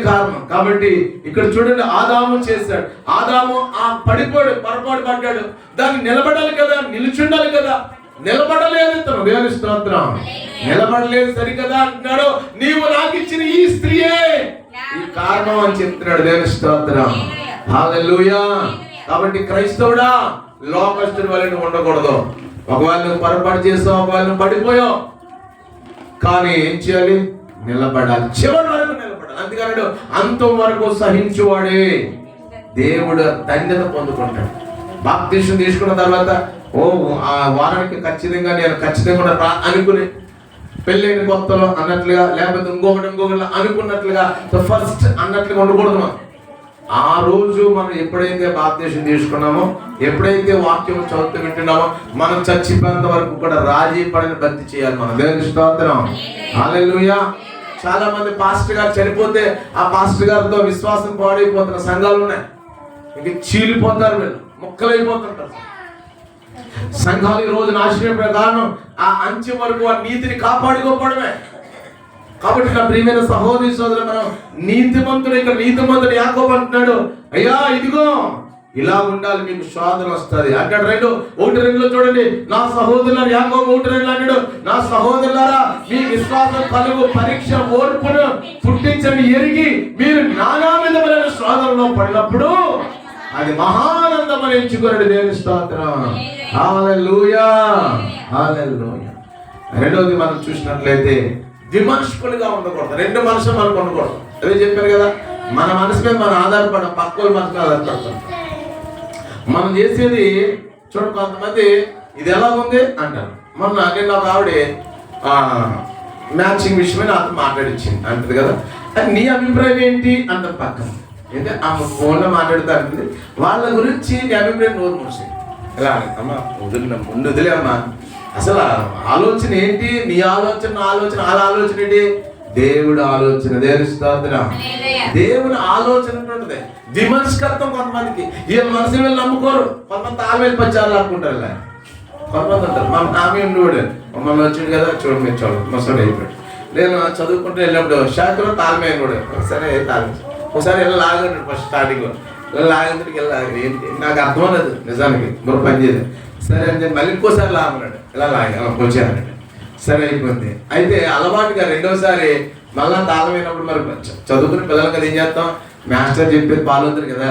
కారణం. కాబట్టి ఇక్కడ చూడండి, ఆదాము చేశాడు. ఆదాము ఆ పొరపాటు పడ్డాడు. దాన్ని నిలబడాలి కదా, నిలుచుండాలి కదా. నిలబడలేదు ఇతను. దేవుని స్తోత్రం. నిలబడలేదు సరికదా అంటున్నాడు. నీవు నాకు ఇచ్చిన ఈ స్త్రీయే ఈ కారణం అని చెప్తున్నాడు. దేవుని స్తోత్రం. హల్లెలూయా. కాబట్టి క్రైస్తవుడా, లోకస్తుడి వలె నువ్వు ఉండకూడదు. ఒకవేళ నువ్వు పొరపాటు చేసావు, ఒకవేళ నువ్వు పడిపోయావు, కానీ ఏం చేయాలి? నిలబడాలి, చివరి వరకు నిలబడాలి. అందుకన్నాడు అంతం వరకు సహించువాడే దేవుడు ధన్యత పొందుకుంటాడు. బాప్తిస్మం తీసుకున్న తర్వాత ఆ వారానికి ఖచ్చితంగా అనుకుని పెళ్ళైన కొత్తలో అన్నట్లుగా, లేకపోతే ఇంకొకటి అనుకున్నట్లుగా ఫస్ట్ అన్నట్లుగా ఉండకూడదు. మనం ఆ రోజు మనం ఎప్పుడైతే బాప్తిస్మం తీసుకున్నామో, ఎప్పుడైతే వాక్యం చదువుతూ వింటున్నామో, మనం చచ్చిపోయేంత వరకు కూడా రాజీ పడిన భక్తి చేయాలి మనం. దేవుని స్తోత్రం. హల్లెలూయా. చాలా మంది పాస్టర్ గారు చనిపోతే ఆ పాస్టర్ గారితో విశ్వాసం పాడైపోతున్న సంఘాలు ఉన్నాయి. ఇంక చీలిపోతారు, వీళ్ళు ముక్కలైపోతుంటారు. సంఘాలు ఈ రోజు నాశనం ప్రకారం ఆ అంచె వరకు ఆ నీతిని కాపాడుకోవడమే. కాబట్టి నా ప్రియమైన సహోదరి సోదరులు, మనం నీతిమంతుడు, ఇక్కడ నీతిమంతుడు యాకోబు అంటున్నాడు, అయ్యా ఇదిగో ఇలా ఉండాలి, మీకు శోధన వస్తుంది అంటాడు. 1:2 చూడండి. నా సహోదరులారా, యాకోబు 1:2 అన్నాడు, నా సహోదరులారా మీ విశ్వాసం కలుగు పరీక్ష ఓర్పును పుట్టించండి ఎరిగి మీరు నానా విధమైన శోధనలో పడినప్పుడు అది మహానందం అని ఎంచుకోండి. దేవుని స్తోత్రం. హల్లెలూయా. హల్లెలూయా. రెండోది మనం చూసినట్లయితే విమర్శకులుగా ఉండకూడదు. రెండు మనసులు మనకు ఉండకూడదు. అదే చెప్పారు కదా, మన మనసు మీద మనం ఆధారపడడం, పక్క మనసు మీద ఆధారపడతాం. మనం చేసేది చూడ, కొంతమంది ఇది ఎలా ఉంది అంటారు. నిన్న ఒక ఆవిడ మ్యాచింగ్ విషయమే నాతో మాట్లాడించింది అంటది కదా, నీ అభిప్రాయం ఏంటి అంటారు పక్కన. అంటే ఆమె ఫోన్లో మాట్లాడుతూ అంటుంది, వాళ్ళ గురించి నీ అభిప్రాయం నోరు మూసి ఎలా అమ్మా ముందు వదిలే అమ్మా, అసలు ఆలోచన ఏంటి? నీ ఆలోచన, నా ఆలోచన, వాళ్ళ ఆలోచన ఏంటి? దేవుడు ఆలోచన. దేవుని స్తోత్రం. దేవుని ఆలోచన ఉంటుంది. విమర్శకత్వం కొంతమందికి, ఈ మనసు వెళ్ళి నమ్ముకోరు. కొంతమంది తాళమేలు పచ్చారు అనుకుంటారు. ఇలా కొంతమంది ఉంటారు. మా ఆమె ఉండేవాడు, మమ్మల్ని వచ్చింది కదా చూడండి, మీరు చూడండి మసడు అయిపోయాడు. నేను చదువుకుంటూ వెళ్ళినప్పుడు శాఖలో తాళమే కూడా సరే తాళం ఒకసారి వెళ్ళి లాగండి. ఫస్ట్ స్టార్టింగ్లో లాగందుకు వెళ్ళాలి. ఏంటి నాకు అర్థం లేదు నిజానికి, మరి పని చేయలేదు. సరే అని చెప్పి మళ్ళీ ఇంకోసారి లాగమన్నాడు. ఇలా వచ్చానండి. సరే అయిపోయింది. అయితే అలవాటుగా రెండోసారి మళ్ళా తాళం అయినప్పుడు మరి చదువుకుని పిల్లలకి అది ఏం చేస్తాం, మాస్టర్ చెప్పేది పాలవుతుంది కదా,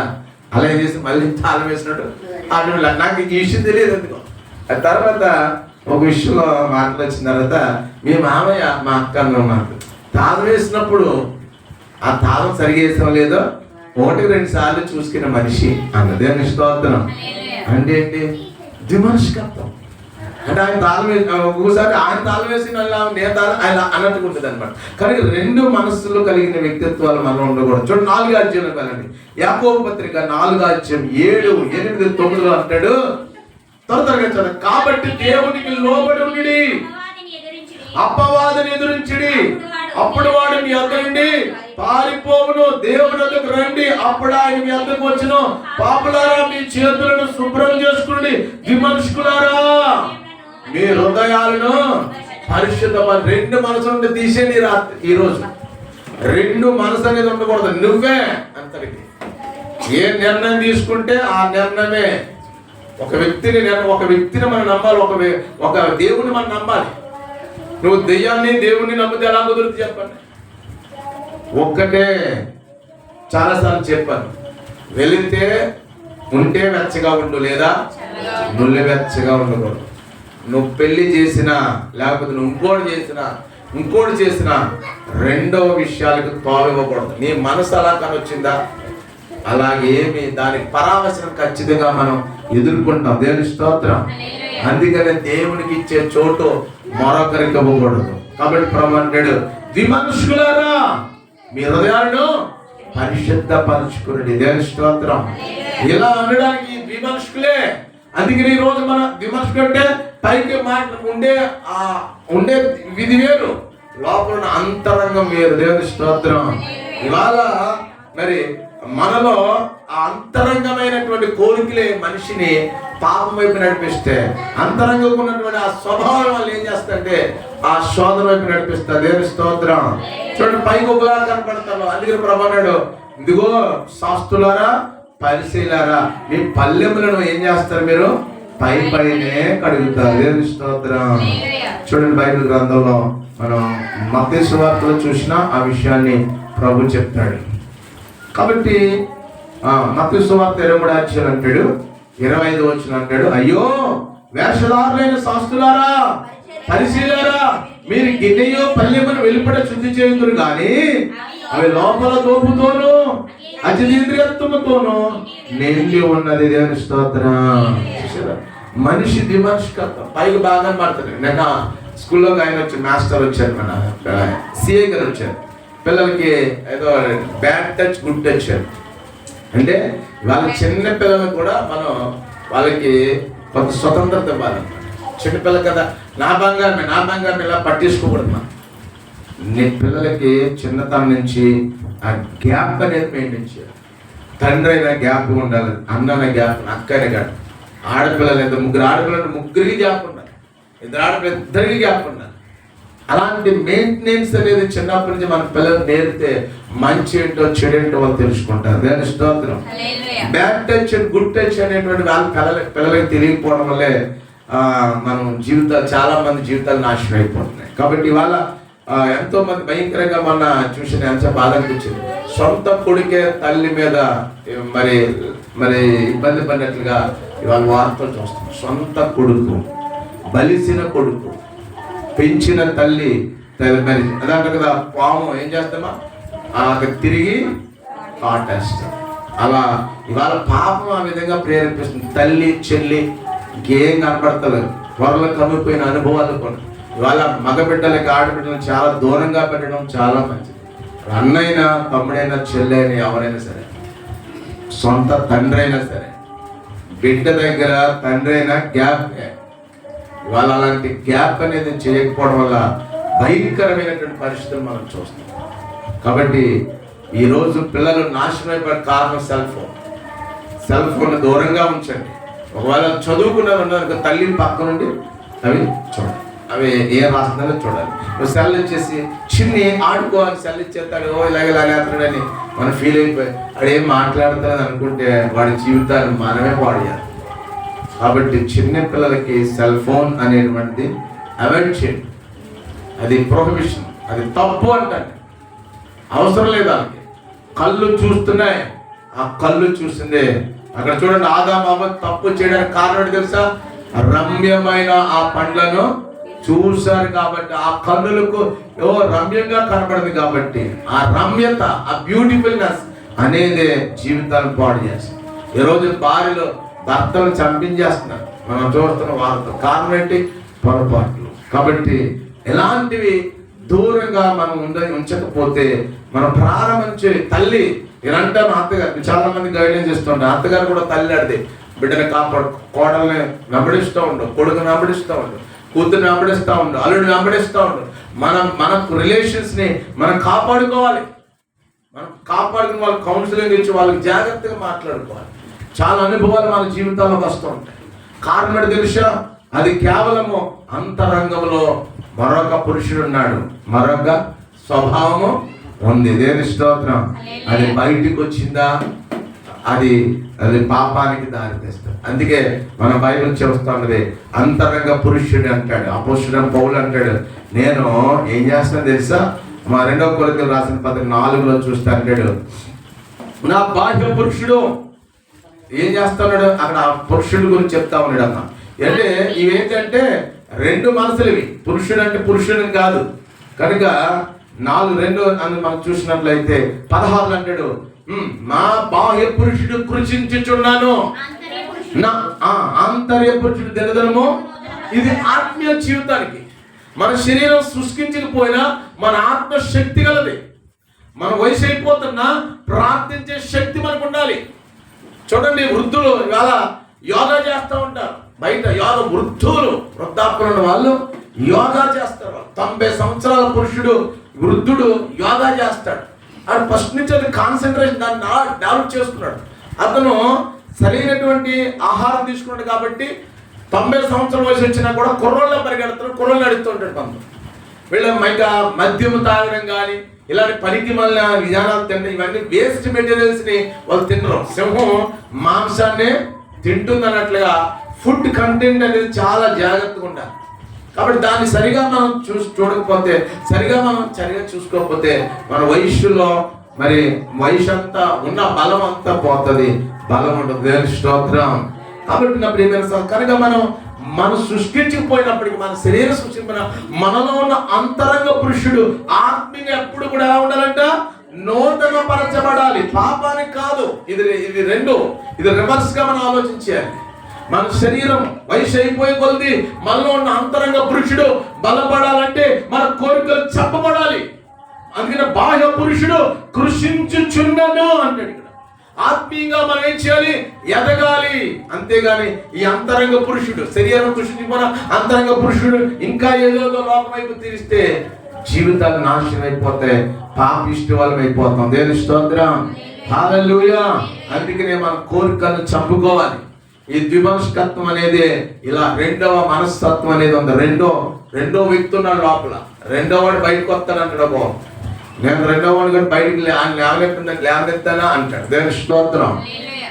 అలా ఏం చేసి మళ్ళీ తాళం వేసినట్టు అటు. నాకు ఈ విషయం తెలియదు ఎందుకో. ఆ తర్వాత ఒక విషయంలో మాటలు వచ్చిన తర్వాత మీ మామయ్య మా అక్క మాకు తాళం వేసినప్పుడు ఆ తాళం సరిగా వేసాం లేదో 1-2 సార్లు చూసుకున్న మనిషి అన్నది అని స్తోత్రం. అంటే ఏంటి? విమర్శకత్వం. అంటే ఆయన తాళం వేసి ఒక్కోసారి ఆయన తాళం వేసి నేను తాళం ఆయన అన్నట్టుగా ఉంటుంది అనమాట. కానీ 2 మనస్సులు కలిగిన వ్యక్తిత్వాలు మనం ఉండకూడదు. చూడండి 4 అధ్యాయం వెళ్ళండి. యాకోబు పత్రిక 4 అధ్యాయం 7, 8, 9 అంటాడు. త్వరగా చదువు. కాబట్టి దేవునికి లోబడి ఉండి అపవాదిని ఎదురించుడి, అప్పుడు వాడు మీ వద్ద నుండి పారిపోవును. దేవుని వద్దకు రండి, అప్పుడు ఆయన మీ వద్దకు వచ్చును. పాపులారా మీ చేతులను శుభ్రం చేసుకోండి, విమర్శకులారా మీ హృదయాలను పరిశుద్ధ. 2 మనసు నుండి తీసేది ఈ రోజు. 2 మనసు అనేది ఉండకూడదు. నువ్వే అంతటికి ఏ నిర్ణయం తీసుకుంటే ఆ నిర్ణయమే. ఒక వ్యక్తిని మనం నమ్మాలి, ఒక దేవుని మనం నమ్మాలి. నువ్వు దెయ్యాన్ని దేవుణ్ణి నమ్మితే ఎలా కుదురుతుంది చెప్పండి? ఒక్కటే చాలాసార్లు చెప్పాను, వెళితే ఉంటే వెచ్చగా ఉండు, లేదా నువ్వు వెచ్చగా ఉండకూడదు. నువ్వు పెళ్లి చేసినా, లేకపోతే నువ్వు ఇంకోటి చేసినా రెండవ విషయాలకు తోవివ్వకూడదు. నీ మనసు అలా కనొచ్చిందా, అలాగేమి దానికి పరామర్శనం ఖచ్చితంగా మనం ఎదుర్కొంటాం. దేవుని స్తోత్రం. అందుకనే దేవునికి ఇచ్చే చోటు మరొకరికి ఇవ్వకూడదు. కాబట్టి ప్రభు అంటాడు, విమర్శకులారా మీ హృదయాలను పరిశుద్ధపరచుకునండి. దేవుని స్తోత్రం. ఇలా అనడానికి విమర్శకులే. అందుకని ఈ రోజు మన విమర్శకులు అంటే పైకి మాట ఉండే విధి వేరు, లోపల అంతరంగం వేరు. దేవుని స్తోత్రం. ఇవాళ మరి మనలో ఆ అంతరంగమైనటువంటి కోరికలే మనిషిని పాపం వైపు నడిపిస్తే, అంతరంగం ఉన్నటువంటి ఆ స్వభావం వాళ్ళు ఏం చేస్తారంటే ఆ శోధన వైపు నడిపిస్తారు. దేవుని స్తోత్రం. చూడండి, పైకి ఒకలా కనపడతాను. అందుకని ప్రభు అన్నాడు, ఇదిగో శాస్త్రులారా పరిశీలారా మీ పల్లెములను ఏం చేస్తారు, మీరు పైనే కడుగుతారు. దేవుని స్తోత్రం. చూడండి, బైబిల్ గ్రంథంలో మనం మత్తయి సువార్తలో చూసినా ఆ విషయాన్ని ప్రభు చెప్తాడు. కాబట్టి మత్తయి సువార్త 23 అధ్యాయం అంటాడు, 25 వచనం అంటాడు, అయ్యో వేషధారులైన శాస్త్రులారా, పరిశీలారా, మీరు గిన్నెయో పల్లెమును వెలుపట శుద్ధి చేయుదురు గాని అవి లోపల దోపుతోను అతిథిత్వముతోను నిండి ఉన్నది. దేవుని స్తోత్రం. మనిషి దిమర్శకత్వం పైకి బాగా మారుతుంది. నిన్న స్కూల్లో ఆయన వచ్చి మాస్టర్ వచ్చారు, మన సిఏ గారు వచ్చారు. పిల్లలకి ఏదో బ్యాడ్ టచ్ గుడ్ టచ్ అంటే వాళ్ళ చిన్న పిల్లలకు కూడా మనం వాళ్ళకి కొంత స్వతంత్రత ఇవ్వాలన్నమాట. చిన్నపిల్ల కదా, నా బంగారం ఇలా పట్టించుకోకూడదు. మనం నీ పిల్లలకి చిన్నతనం నుంచి ఆ గ్యాప్ అనేది మెయింటైన్ చేయాలి. తండ్రి అయినా గ్యాప్ ఉండాలి, అన్న గ్యాప్, అక్క అయినా గ్యాప్. ఆడపిల్లలు ఎంత ముగ్గురు ఆడపిల్లలు ముగ్గురికి గ్యాప్ ఉండాలి, ఇద్దరు ఆడపిల్లలు ఇద్దరికి గ్యాప్ ఉండాలి. అలాంటి మెయింటెనెన్స్ అనేది చిన్నప్పటి నుంచి మన పిల్లలు నేర్పితే మంచి ఏంటో చెడు ఏంటో వాళ్ళు తెలుసుకుంటారు. దాని స్తోత్రం. Bad touch and good touch అనేటువంటి వాళ్ళ పిల్లలకి తెలియకపోవడం వల్లే మనం చాలా మంది జీవితాలు నాశనం అయిపోతున్నాయి. కాబట్టి ఇవాళ ఎంతో మంది భయంకరంగా మొన్న చూసిన ఎంత బాధ అనిపించింది. సొంత కొడుకే తల్లి మీద మరి మరి ఇబ్బంది పడినట్లుగా ఇవాళ వార్తలు చూస్తాం. సొంత కొడుకు, బలిసిన కొడుకు, పెంచిన తల్లి మరి అదంట కదా, పాము ఏం చేస్తామా తిరిగి కాటేస్తాం. అలా ఇవాళ పాపం ఆ విధంగా ప్రేరేపిస్తుంది. తల్లి చెల్లి ఇంకేం కనపడతలేదు, త్వరలో కమ్మిపోయిన అనుభవాలు కూడా. ఇవాళ మగబిడ్డలకి ఆడబిడ్డలను చాలా దూరంగా పెట్టడం చాలా మంచిది. అన్నైనా తమ్ముడైనా చెల్లి అయినా ఎవరైనా సరే, సొంత తండ్రి అయినా సరే, బిడ్డ దగ్గర తండ్రి అయినా గ్యాప్. ఇవాళ అలాంటి గ్యాప్ అనేది చేయకపోవడం వల్ల భయంకరమైనటువంటి పరిస్థితులు మనం చూస్తాం. కాబట్టి ఈరోజు పిల్లలు నాశనం అయిపోయే కారణం సెల్ ఫోన్ దూరంగా ఉంచండి. ఒకవేళ చదువుకున్నారు తల్లి పక్క నుండి అవి చూడాలి, అవి ఏం రాస్తుందో చూడాలి. సెల్ ఇచ్చేసి చిన్ని ఆడుకోవాలి సెల్ ఇచ్చేస్తాడు, ఇలాగేస్తాడని మనం ఫీల్ అయిపోయి అడేం మాట్లాడుతాడని అనుకుంటే వాడి జీవితాన్ని మనమే పాడేయాలి. కాబట్టి చిన్న పిల్లలకి సెల్ ఫోన్ అనేటువంటిది అవాయిడ్ చేయండి. అది ప్రొహిబిషన్, అది తప్పు అంటారు. అవసరం లేదు. వాళ్ళకి కళ్ళు చూస్తున్నాయి, ఆ కళ్ళు చూసిందే. అక్కడ చూడండి, ఆదాము అవ్వ తప్పు చేయడానికి కారణం తెలుసా? రమ్యమైన ఆ పండ్లను చూశారు కాబట్టి, ఆ కన్నులకు రమ్యంగా కనబడింది కాబట్టి, ఆ రమ్యత, ఆ బ్యూటిఫుల్నెస్ అనేదే జీవితాన్ని పాడు చేస్తుంది. ఈ రోజు భార్యలు భర్తలు చంపించేస్తున్నారు, మనం చూస్తున్న వార్త. కారణం ఏంటి? పొరపాట్లు. కాబట్టి ఎలాంటివి దూరంగా మనం ఉంచకపోతే మనం ప్రారంభించే తల్లి ఇలాంటాను. అత్తగారు చాలా మంది గైడెన్స్ ఇస్తుంటారు. అత్తగారు కూడా తల్లి అడితే బిడ్డని కాపాడు, కోడల్ని వెంబడిస్తూ ఉండు, కొడుకుని వెంబడిస్తూ ఉండు, కూతుర్ని వెంబడిస్తూ ఉండు, అల్లుడిని వెంబడిస్తూ ఉండు. మనకు రిలేషన్స్ని మనం కాపాడుకోవాలి. మనం కాపాడుకుని వాళ్ళకి కౌన్సిలింగ్ ఇచ్చి వాళ్ళకి జాగ్రత్తగా మాట్లాడుకోవాలి. చాలా అనుభవాలు మన జీవితాల్లోకి వస్తూ ఉంటాయి. కారణం తెలుసా? అది కేవలము అంతరంగంలో మరొక పురుషుడు ఉన్నాడు, మరొక స్వభావము ఉంది. దేవుని స్తోత్రం. అది బయటికి వచ్చిందా అది పాపానికి దారితీస్తుంది. అందుకే మన బైబిల్ చెప్తున్నది అంతరంగ పురుషుడు అంటాడు. అపోస్తలుడైన పౌలు అంటాడు, నేను ఏం చేస్తాను తెలుసా? మా 2వ కొరింథీయులకు రాసిన పత్రిక 4లో చూస్తే అంటాడు, నా బాహ్య పురుషుడు ఏం చేస్తున్నాడు? అక్కడ ఆ పురుషుడి గురించి చెప్తా ఉన్నాడు అన్న. అంటే ఇవేంటంటే 2 మనసులు ఇవి. పురుషుడు అంటే పురుషుడు కాదు కనుక 4:2 అని మనం చూసినట్లయితే 16 అంటాడు, మా బాహ్య పురుషుడు కృషించుచున్నాను, నా ఆంతర్య పురుషుడు దినదినము. ఇది ఆత్మీయ జీవితానికి. మన శరీరం సృష్టించకపోయినా మన ఆత్మ శక్తి గలది. మన వయసు అయిపోతున్నా ప్రార్థించే శక్తి మనకు ఉండాలి. చూడండి, వృద్ధులు ఇవాళ యోగా చేస్తూ ఉంటారు. బయట యోగా వృద్ధాప్యం ఉన్న వాళ్ళు యోగా చేస్తారు. 90 సంవత్సరాల పురుషుడు వృద్ధుడు యోగా చేస్తాడు. అది ఫస్ట్ నుంచి అది కాన్సన్ట్రేషన్ దాన్ని డెవలప్ చేసుకున్నాడు. అతను సరైనటువంటి ఆహారం తీసుకున్నాడు కాబట్టి 90 సంవత్సరాల వయసు వచ్చినా కూడా కుర్రోళ్ళ పరిగెడతారు, కుర్రోళ్ళు నడుస్తుంటాడు. కొంత వీళ్ళ మద్యము తాగడం కానీ ఇలాంటి పనికి మళ్ళీ విధానాలు తినడం, ఇవన్నీ వేస్ట్ మెటీరియల్స్ని వాళ్ళు తినరు. సింహం మాంసాన్ని తింటుంది అన్నట్లుగా ఫుడ్ కంటెంట్ అనేది చాలా జాగ్రత్తగా ఉండాలి. కాబట్టి దాన్ని సరిగా మనం చూడకపోతే, సరిగా చూసుకోకపోతే మన వయస్సులో మరి వయసు అంతా ఉన్న బలం అంతా పోతుంది, బలం ఉండదు. దేవుని స్తోత్రం. కాబట్టి నా ప్రియమైన కనుక మనం సృష్టించకపోయినప్పటికీ, మన శరీరం సృష్టించిన మనలో ఉన్న అంతరంగ పురుషుడు ఆత్మీయ ఎప్పుడు కూడా ఎలా ఉండాలంట? నూతన పరచబడాలి, పాపానికి కాదు. ఇది రెండు, ఇది రివర్స్ గా మనం ఆలోచించాలి. మన శరీరం వయసు అయిపోయే కొద్ది మనలో ఉన్న అంతరంగ పురుషుడు బలపడాలంటే మన కోరికలు చెప్పబడాలి. అందుకని బాహ్య పురుషుడు కృషించుచున్నను అంటాడు ఇక్కడ. ఆత్మీయంగా మనం ఏం చేయాలి? ఎదగాలి. అంతేగాని ఈ అంతరంగ పురుషుడు, శరీరం కృషించుకున్న అంతరంగ పురుషుడు ఇంకా ఏదో లోకం వైపు తీరిస్తే జీవితాలు నాశనం అయిపోతాయి, పాపిష్టి వాళ్ళం అయిపోతాం. దేవుని స్తోత్రం. హల్లెలూయా. అందుకనే మన కోరికలను చంపుకోవాలి. ఈ ద్విమనస్కత్వం అనేది ఇలా రెండవ మనస్తత్వం అనేది ఉంది. రెండో వ్యక్తి ఉన్నాడు లోపల, రెండో వాడు బయటకు వస్తానంటాడు. నేను రెండో వాడు కూడా బయటికి లేవనెత్తానా అంటాడు. దేవుని స్తోత్రం.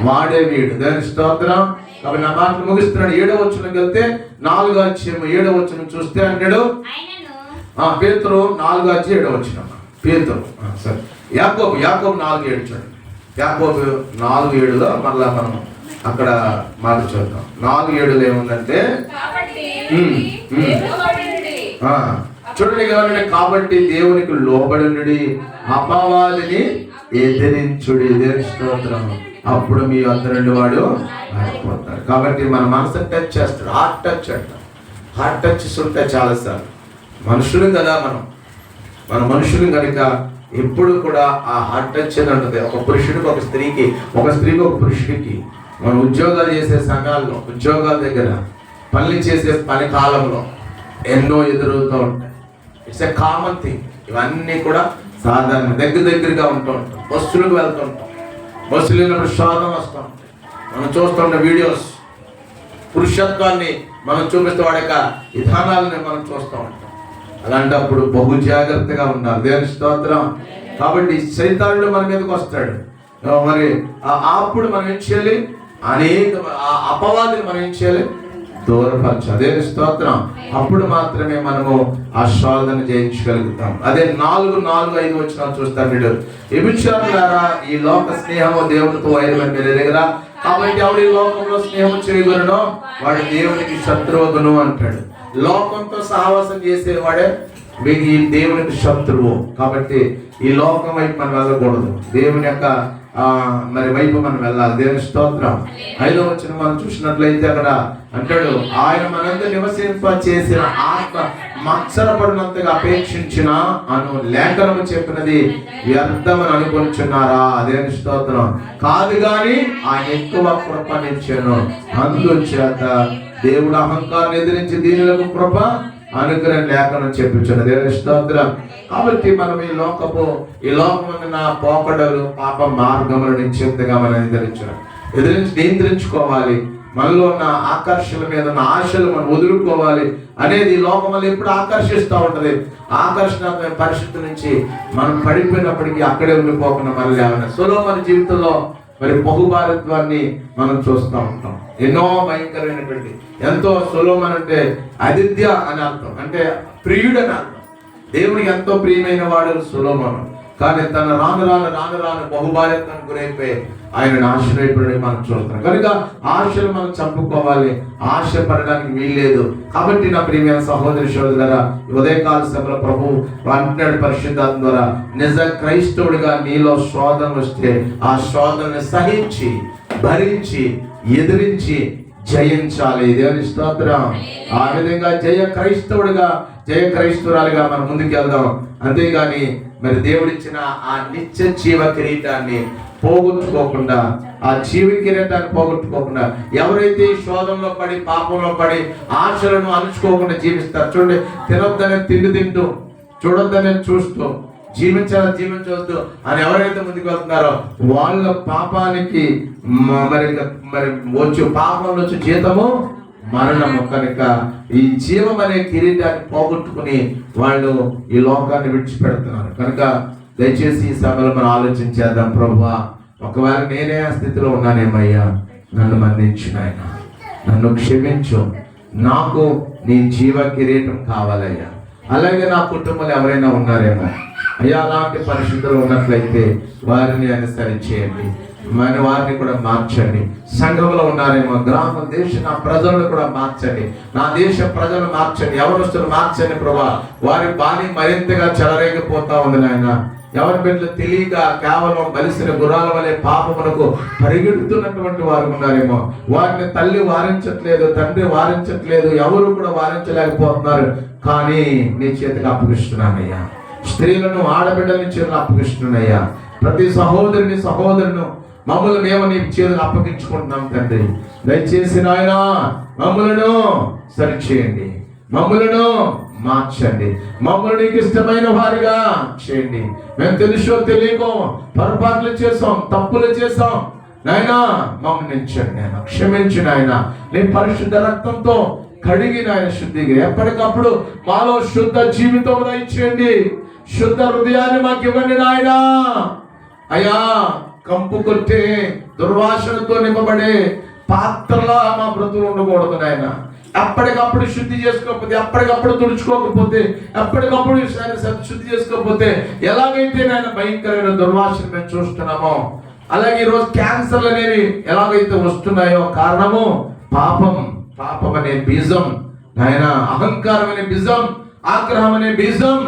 వాడే వీడు. దేవుని స్తోత్రం. కాబట్టి నా మాటలు ముగిస్తున్నాడు. 7వ వచనం వెళ్తే 4వ అధ్యాయం 7వ వచనం చూస్తే అంటాడు, పేతురు 4:7 వచనం. పేతురు సరే యాకోబు 4:7 చూడండి. యాకోబు 4:7లో మళ్ళా మనం అక్కడ మాట చూద్దాం. 4:7లో ఏముందంటే చూడండి కావాలంటే, కాబట్టి దేవునికి లోబడుడి, అపవాదిని ఎదిరించుడి. దేవుని స్తోత్రం. అప్పుడు మీ అందరి వాడు ఆగిపోతారు. కాబట్టి మన మనసు టచ్ చేస్తాడు, హార్ట్ టచ్ అంటాం. హార్ట్ టచ్ ఉంటే చాలాసార్లు మనుషులు కదా మన మనుషులు కనుక ఎప్పుడు కూడా ఆ హార్ట్ టచ్ అని ఉంటుంది. ఒక పురుషుడికి ఒక స్త్రీకి, ఒక స్త్రీకి ఒక పురుషుడికి. మనం ఉద్యోగాలు చేసే సంఘాల్లో, ఉద్యోగాల దగ్గర, పనులు చేసే పని కాలంలో ఎన్నో ఎదురవుతూ ఉంటాయి. It's a common thing. ఇవన్నీ కూడా సాధారణ దగ్గరగా ఉంటూ ఉంటాం. బస్సులకు వెళ్తూ ఉంటాం. బస్సులు వెళ్ళినప్పుడు శోధన వస్తూ ఉంటాయి. మనం చూస్తున్న వీడియోస్, పురుషత్వాన్ని మనం చూపిస్తూ వాడే విధానాలని మనం చూస్తూ ఉంటాం. అలాంటప్పుడు బహు జాగ్రత్తగా ఉండాలి. దేవుని స్తోత్రం. కాబట్టి సైతానుడు మన మీదకి వస్తాడు. మరి అప్పుడు మనం ఏం చేయాలి? అనేక అపవాదిని మనం ఏం చేయాలి? దూరపరచాలి. దేవుని స్తోత్రం. అప్పుడు మాత్రమే మనము ఆ శోధన జయించగలుగుతాం. అదే 4:4-5 వచనాలు చూస్తాం. వీడు వ్యభిచారులారా, ఈ లోక స్నేహము దేవునితో వైరమని మీరు ఎరగరా? కాబట్టి ఎవడు ఈ లోకంలో స్నేహం చేయగలనో వాడు దేవునికి శత్రువును అంటాడు. లోకంతో సహవాసం చేసేవాడే మీకు ఈ దేవునికి శత్రువు. కాబట్టి ఈ లోకం వైపు మనం వెళ్ళకూడదు, దేవుని యొక్క మరి వైపు మనం వెళ్ళాలి. దేవుని స్తోత్రం. 5వ వచనం మనం చూసినట్లయితే అక్కడ అంటాడు, ఆయన మనందరూ నివసింప చేసిన ఆత్మ మత్సరపడినంతగా అపేక్షించిన అను లేఖనము చెప్పినది వ్యర్థమని అనుకుంటున్నారా? దేవుని స్తోత్రం. కాదు గాని ఆయన ఎక్కువ కృపనిచ్చాను, అందుచేత దేవుడు అహంకారాన్ని ఎదిరించి దీనులకు కృప అనుగ్రహం లేఖనం చెప్పించాడు. దేవుని స్తోత్రం. కాబట్టి మనం ఈ లోకమున్న పోకడలు, పాప మార్గములను నిశ్చింతగా మనం నియంత్రించుకోవాలి. మనలో ఉన్న ఆకర్షణ మీద ఉన్న ఆశలు మనం వదులుకోవాలి అనేది ఈ లోకం వల్ల ఎప్పుడు ఆకర్షిస్తూ ఉంటది. ఆకర్షణాత్మక పరిస్థితి నుంచి మనం పడిపోయినప్పటికీ అక్కడే ఉండిపోకుండా మళ్ళీ ఏమన్నా సొలొమోను జీవితంలో మరి బహుభారత్వాన్ని మనం చూస్తూ ఉంటాం. ఎన్నో భయంకరమైనటువంటి, ఎంతో సొలొమోను అంటే అదిత్య అని అర్థం, అంటే ప్రియుడు అని అర్థం. దేవునికి ఎంతో ప్రియమైన వాడు సొలొమోను. కానీ తన రాను బహుభారత్వానికి గురైపోయి ఆయన నాశనమైపోయి మనం చూస్తాం. కనుక ఆశలు మనం చంపుకోవాలి, ఆశ పడడానికి వీల్లేదు. కాబట్టి నా ప్రియమైన సహోదరి సోదరులారా, ఉదయకాల సభలో ప్రభు అంటున్నాడు పరిశుద్ధాత్మ ద్వారా, నిజ క్రైస్తవుడిగా నీలో శోధన వస్తే ఆ శోధనని సహించి, భరించి, ఎదిరించి జయించాలి. దేవుని స్తోత్రం. ఆ విధంగా జయ క్రైస్తవురాలుగా మనం ముందుకు వెళ్దాం. అంతేగాని మరి దేవుడిచ్చిన ఆ నిత్య జీవ కిరీటాన్ని పోగొట్టుకోకుండా, ఆ జీవ కిరీటాన్ని పోగొట్టుకోకుండా ఎవరైతే శోధనలో పడి, పాపంలో పడి, ఆశలను అణుచుకోకుండా జీవిస్తారు. చూడండి, తినొద్దనే తిండి తింటూ, చూడొద్దనే చూస్తూ, జీవించవద్దు అని ఎవరైతే ముందుకు వెళ్తున్నారో వాళ్ళ పాపానికి మరి పాపంలో వచ్చే జీతము మరణము. కనుక ఈ జీవం అనే కిరీటాన్ని పోగొట్టుకుని వాళ్ళు ఈ లోకాన్ని విడిచిపెడుతున్నారు. కనుక దయచేసి ఈ సభలో మనం ఆలోచించేద్దాం. ప్రభువా, ఒకవేళ నేనే ఆ స్థితిలో ఉన్నానేమయ్యా, నన్ను మన్నించిన ఆయన. నన్ను క్షమించు, నాకు నీ జీవ కిరీటం కావాలయ్యా. అలాగే నా కుటుంబంలో ఎవరైనా ఉన్నారేమో అయ్యా, అలాంటి పరిస్థితులు ఉన్నట్లయితే వారిని అనుసరించేయండి, మరి వారిని కూడా మార్చండి. సంఘంలో ఉన్నారేమో, గ్రామం, దేశ నా ప్రజలను కూడా మార్చండి, నా దేశ ప్రజలను మార్చండి, ఎవరొస్తులు మార్చండి ప్రభా. వారి బాణి మరింతగా చెలరేగిపోతా ఉంది నాయన. ఎవరి బిడ్డలు తెలియక కేవలం బలిసిన గుర్రాల వలె పాపమునకు పరిగెడుతున్నటువంటి వారు ఉన్నారేమో, వారిని తల్లి వారించట్లేదు, తండ్రి వారించట్లేదు, ఎవరు కూడా వారించలేకపోతున్నారు. కానీ నీ చేతికి అప్పగిస్తున్నానయ్యా. స్త్రీలను, ఆడబిడ్డలని చేతులు అప్పగిస్తున్నానయ్యా. ప్రతి సహోదరుని సహోదరును మమ్మల్ని మేము నీ చేతులు అప్పగించుకుంటున్నాం తండ్రి. దయచేసి నాయన మమ్మలను సరిచేయండి, మమ్మలను మార్చండి, మమ్మల్ని నీకు ఇష్టమైన వారిగా చేయండి. మేము తెలుసో తెలియకో పొరపాట్లు చేసాం, తప్పులు చేసాం నాయనా, మమ్మల్ని నాయన క్షమించు నాయన. నీ పరిశుద్ధ రక్తంతో కడిగి నాయన శుద్ధిగా ఎప్పటికప్పుడు మాలో శుద్ధ జీవితం దయచేయండి, శుద్ధ హృదయాన్ని మాకు ఇవ్వండి నాయన. అయ్యా, కంపు కొట్టే దుర్వాసనతో నింపబడే పాత్రలా మా బ్రతులు ఉండకూడదు నాయన. ఎప్పటికప్పుడు శుద్ధి చేసుకోకపోతే, ఎప్పటికప్పుడు తుడుచుకోకపోతే, ఎప్పటికప్పుడు శుద్ధి చేసుకోకపోతే ఎలాగైతే నాయన భయంకరమైన దుర్వాసన మేము చూస్తున్నామో, అలాగే ఈరోజు క్యాన్సర్లు అనేవి ఎలాగైతే వస్తున్నాయో కారణము పాపం. పాపం అనే బీజం నాయన, అహంకారం అనే బీజం, ఆగ్రహం అనే బీజం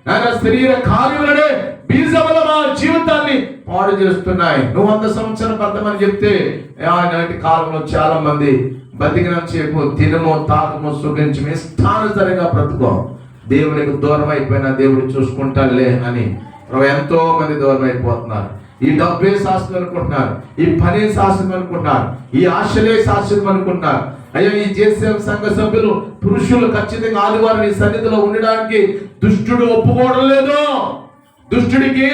నాయన, శరీర కార్యములనే బీజముల మా జీవితాన్ని పాడు చేస్తున్నాయి. నువ్వు 100 సంవత్సరాలు బతకమని చెప్తే నాటి కాలంలో చాలా మంది బతికినంత సేపు తినము, తాగము, సుఖించము, ఇష్టానుసరిగా బ్రతుకో. దేవునికి దూరం అయిపోయినా దేవుడు చూసుకుంటాడులే అని ఎంతో మంది దూరం అయిపోతున్నారు. ఈ డబ్బే శాస్త్రం అనుకుంటున్నారు, ఈ పని శాస్త్రం అనుకుంటున్నారు, ఈ ఆశలే శాస్త్రం అనుకుంటున్నారు. అయ్యో, ఈ జేసీఎం సంఘ సభ్యులు పురుషులు ఖచ్చితంగా ఆదివారం ఈ సన్నిధిలో ఉండడానికి దుష్టుడు ఒప్పుకోవడం లేదు. దుష్టుడికి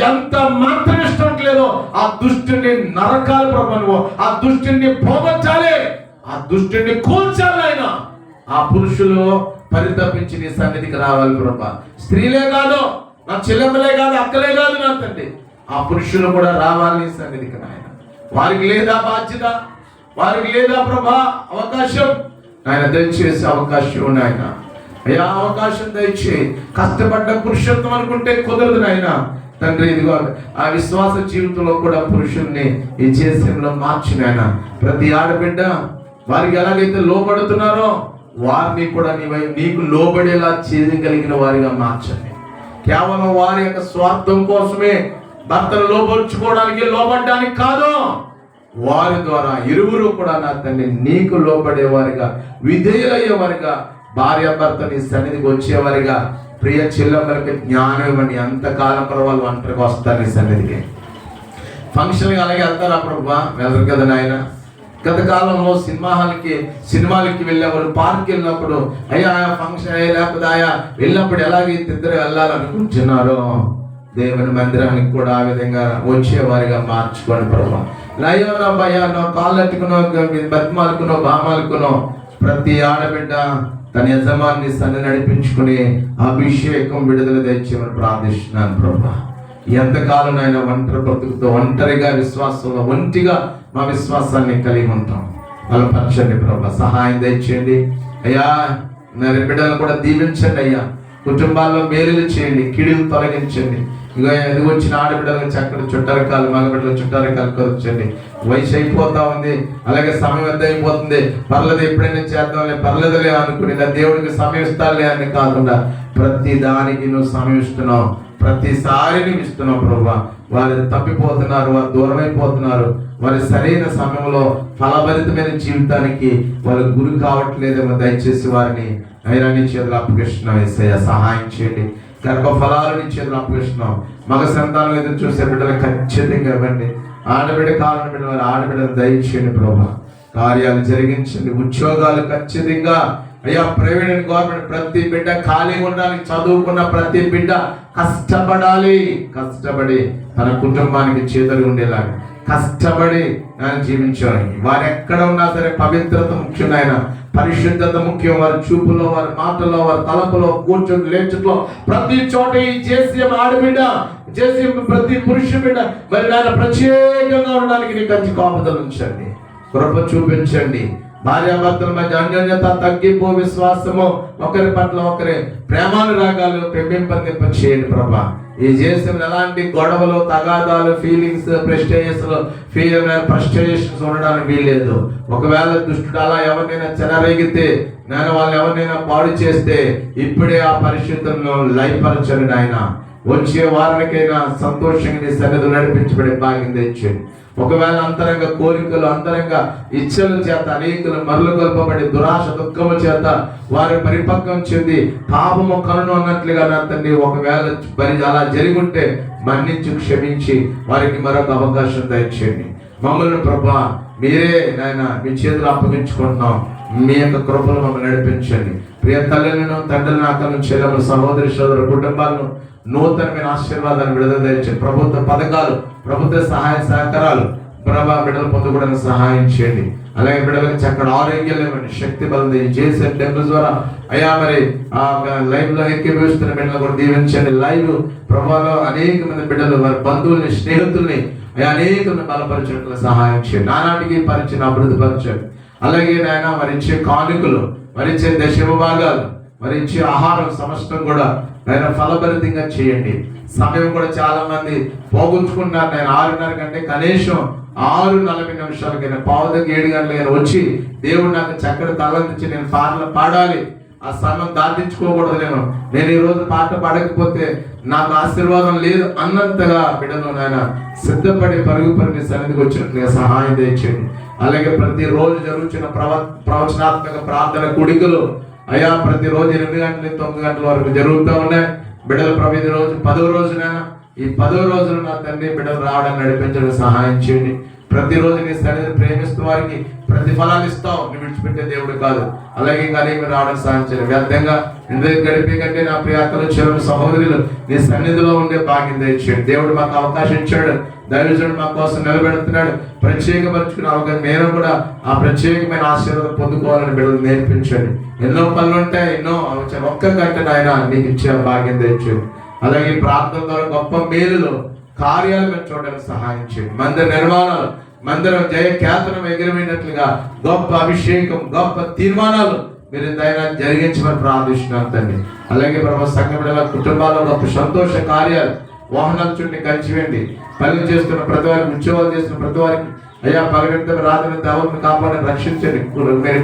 ఎంత మాత్రం ఇష్టం లేదో ఆ దుష్టుని నరకాలు ప్రభు, ఆ దుష్టుని పోగొట్టాలి, ఆ దుష్టుని కూల్చాలి ఆయన. ఆ పురుషులు పరితపించి నీ సన్నిధికి రావాలి ప్రభా. స్త్రీలే కాదు, నా చెల్లెమ్మలే కాదు, అక్కలే కాదు నా తండ్రి, ఆ పురుషులు కూడా రావాలి నీ సన్నిధికి నాయన. వారికి లేదా బాధ్యత, వారికి లేదా ప్రభా అవకాశం ఆయన దయచేసి అవకాశం నాయన. అయ్యా, అవకాశం దయచేయి. కష్టపడ్డ పురుషత్వం అనుకుంటే కుదరదు నాయన తండ్రి. ఇదిగో ఆ విశ్వాస జీవితంలో కూడా పురుషుల్ని ఈ చేసేంలో మార్చిన ఆయన. ప్రతి ఆడబిడ్డ వారికి ఎలాగైతే లోబడుతున్నారో వారిని కూడా నీకు లోబడేలా చేయగలిగిన వారిగా మార్చండి. కేవలం వారి యొక్క స్వార్థం కోసమే భర్తను లోపరుచుకోవడానికి, లోబడ్డానికి కాదు, వారి ద్వారా ఇరువురు కూడా నా తండ్రి నీకు లోబడే వారిగా, విధేయులయ్యే వారిగా, భార్య భర్త నీ సన్నిధికి వచ్చేవారిగా. ప్రియ చెల్లెమ్మలకి జ్ఞానం ఇవ్వండి. అంతకాలం వాళ్ళు ఒంటరిగా వస్తారు నీ సన్నిధికి. ఫంక్షన్కి అలాగే వెళ్తారు అప్పుడు వెళ్ళరు కదా నాయన. గత కాలంలో సినిమాలకి వెళ్ళేవారు, పార్క్ వెళ్ళినప్పుడు అయ్యా ఫంక్షన్ లేకపోతే ఆయా వెళ్ళినప్పుడు ఎలాగైతే ఇద్దరు వెళ్ళాలనుకుంటున్నారో దేవుని మందిరానికి కూడా ఆ విధంగా వచ్చేవారిగా మార్చుకోండి ప్రభా. లయోనో భయానో కాళ్ళట్టుకునో బతిమాలకునో బామాలకునో ప్రతి ఆడబిడ్డ తన యజమాని సన్ని నడిపించుకుని అభిషేకం విడుదల తెచ్చేమని ప్రార్థిస్తున్నాను ప్రభా. ఎంతకాలం ఆయన ఒంటరి బ్రతుకుతో, ఒంటరిగా విశ్వాసంలో ఒంటిగా మా విశ్వాసాన్ని కలిగి ఉంటాం. బలపరచండి ప్రభా, సహాయం తెచ్చేయండి అయ్యా. మరి బిడ్డలను కూడా దీవించండి అయ్యా. కుటుంబాల్లో మేలులు చేయండి, కిడులు తొలగించండి. ఇక ఎదుగు వచ్చిన ఆడబిడ్డలకు చక్కటి చుట్టరకాలు, మగబిడ్డలు చుట్టరకాలు కొరచండి. వయసు అయిపోతా ఉంది, అలాగే సమయం ఎంత అయిపోతుంది, పర్లేదు ఎప్పుడైనా చేద్దాంలే, పర్లేదులే అనుకుని దేవుడికి సమయం ఇస్తాలే అని కాకుండా ప్రతి దానికి నువ్వు సమయం ఇస్తున్నావు, ప్రతిసారి నువ్వు ఇస్తున్నావు ప్రభా. వారు తప్పిపోతున్నారు, వారు దూరం అయిపోతున్నారు, వారి సరైన సమయంలో ఫలభరితమైన జీవితానికి వారు గురి కావట్లేదేమో. దయచేసి వారిని ఐరాన్ని చేతులు అప్పగిస్తున్నాం యేసయ్య, సహాయం చేయండి. గర్భఫలాలని చేతులు అప్పగిస్తున్నాం. మగ సంతానం ఎదురు చూసే బిడ్డలు ఖచ్చితంగా ఇవ్వండి. ఆడబిడ్డ కావాలని బిడ్డ వారి ఆడబిడ్డలు దయచేయండి ప్రభా. కార్యాలు జరిగించండి. ఉద్యోగాలు ఖచ్చితంగా అయ్యా, ప్రైవేట్ అండ్ గవర్నమెంట్ ప్రతి బిడ్డ ఖాళీగా ఉండాలి. చదువుకున్న ప్రతి బిడ్డ కష్టపడి తన కుటుంబానికి చేతులు ఉండేలాగా కష్టపడి జీవించాలి. వారు ఎక్కడ ఉన్నా సరే పవిత్రత ముఖ్యం నాయన, పరిశుద్ధత ముఖ్యం. వారి చూపులో, వారి మాటల్లో, వారి తలపులో, కూర్చొని లేచుట్లో ప్రతి చోట ఈ జేసీఎం ఆడబిడ్డ, జేసీఎం ప్రతి పురుష బిడ్డ మరి నాయన ప్రత్యేకంగా ఉండడానికి నీ కంచి కాపుదలు ఉంచండి, కృప చూపించండి. భార్యాభర్తల మధ్య అన్యోన్యత, తగ్గింపు, విశ్వాసము, ఒకరి పట్ల ఒకరి ప్రేమానురాగాలు పెంపొందింప చేయండి ప్రభా. ఈ దేశంలో ఎలాంటి గొడవలు, తగాదాలు, ఫీలింగ్స్, ఫ్రస్ట్రేషన్స్ ఉండడానికి వీల్లేదు. ఒకవేళ దుష్టుడు అలా ఎవరినైనా చెలరేగితే, నేను వాళ్ళు ఎవరినైనా పాడు చేస్తే ఇప్పుడే ఆ పరిశుద్ధంలో లయపరచండి నాయన. వచ్చే వారానికైనా సంతోషంగా నీ సన్నిధిలో నడిపించబడే భాగ్యం తెచ్చండి. ఒకవేళ అంతరంగ కోరికలు, అంతరంగ ఇచ్చల చేత అనేకులు మరలు గొల్పబడి దురాశ, దుఃఖము చేత వారి పరిపక్వం చెంది పాపము కనును అన్నట్లుగా నా తండ్రి ఒకవేళ అలా జరిగి ఉంటే మన్నించి క్షమించి వారికి మరొక అవకాశం దయచేయండి. మమ్మల్ని ప్రభా మీరే నాయన మీ చేతులు అప్పగించుకుంటున్నాం. మీ యొక్క కృపలు మమ్మల్ని నడిపించండి. ప్రియ తల్లులను, తండ్రులను, అక్కలను, చెల్లెలు, సహోదరి సోదరు కుటుంబాలను నూతనమైన ఆశీర్వాదాన్ని విడుదల తెచ్చండి. ప్రభుత్వ పథకాలు, ప్రభుత్వ సహాయ సహకారాలు ప్రభా బిడ్డలు పొందుకోవడానికి సహాయం చేయండి. అలాగే బిడ్డలకు చక్కటి ఆరోగ్యం ఇవ్వండి, శక్తి బలం చేసే టెంపుల్ ద్వారా అయ్యా మరి ఆ లైవ్ లో ఎక్కివేస్తున్న బిడ్డలు కూడా దీవించండి. లైవ్ ప్రభాలో అనేక మంది బిడ్డలు వారి బంధువుల్ని, స్నేహితుల్ని అనేక బలపరచడానికి సహాయం చేయండి. నానాటికి పరిచయం అభివృద్ధి పరచండి. అలాగే నాయన మరిచ్చే కానుకలు, మరిచ్చే దశమ భాగాలు, మరిచ్చే ఆహారం సమస్తం కూడా ఆయన ఫలభరితంగా చేయండి. సమయం కూడా చాలా మంది పోగొట్టుకున్నారు. నేను 6:30 కంటే కనీసం 6:40 పావుదకి 7 గంటలకైనా వచ్చి దేవుడు నాకు చక్కటి తలందించి నేను పాటలు పాడాలి, ఆ సమయం దాటించుకోకూడదు. నేను ఈ రోజు పాట పాడకపోతే నాకు ఆశీర్వాదం లేదు అన్నంతగా బిడ్డలు నాయన సిద్ధపడి పరుగు సన్నిధికి వచ్చినట్లుగా సహాయం తెచ్చండి. అలాగే ప్రతిరోజు జరుగుతున్న ప్రవచనాత్మక ప్రార్థన కూడికలు అయ్యా ప్రతిరోజు 8 గంటల నుంచి 9 గంటల వరకు జరుగుతూ ఉన్నాయి. బిడ్డలు ప్రభు ఇది రోజు 10వ రోజునైనా ఈ 10వ రోజున నా తండ్రి బిడ్డలు రావడానికి నడిపించడం సహాయం చేయండి. ప్రతిరోజు నీ సన్నిధిని ప్రేమిస్తూ వారికి ప్రతిఫలాలు ఇస్తావు, నువ్వు విడిచిపెట్టే దేవుడు కాదు. అలాగే ఇంకా మీరు రావడం సహాయం చేయండి. వ్యర్థంగా ఇందుకు గడిపే కంటే నా ప్రియాకలు, చెరువు సహోదరులు నీ సన్నిధిలో ఉండే భాగ్యం తెచ్చేయండి. దేవుడు మాకు అవకాశం ఇచ్చాడు, దైవజనుడు మా కోసం నిలబెడుతున్నాడు. ప్రత్యేకపరుచుకున్న అవకాశం నేను కూడా ఆ ప్రత్యేకమైన ఆశీర్వాదం పొందుకోవాలని బిడ్డలు నేర్పించండి. ఎన్నో పనులు ఉంటాయి, ఎన్నో ఒక్క గంట నాయన నీకు ఇచ్చే భాగ్యం తెచ్చేయండి. అలాగే ప్రార్థన ద్వారా గొప్ప మేలులు కార్యాలు మేము చూడడానికి సహాయం చేయండి. మందిర నిర్మాణాలు, మందిరం జయ ఖ్యాతనం ఎగిరిపోయినట్లుగా గొప్ప అభిషేకం, గొప్ప తీర్మానాలు మీరు దైనా జరిగించమని ప్రార్థిస్తున్నాను తండ్రి. అలాగే ప్రభు సంఘ కుటుంబాల్లో గొప్ప సంతోష కార్యాలు, వాహనాల చుట్టూ కంచివేయండి. పనులు చేస్తున్న ప్రతి వారికి, ఉద్యోగాలు చేస్తున్న ప్రతి వారికి అయ్యా పగలంతా రాత్రి దేవతను కాపాడని రక్షించండి.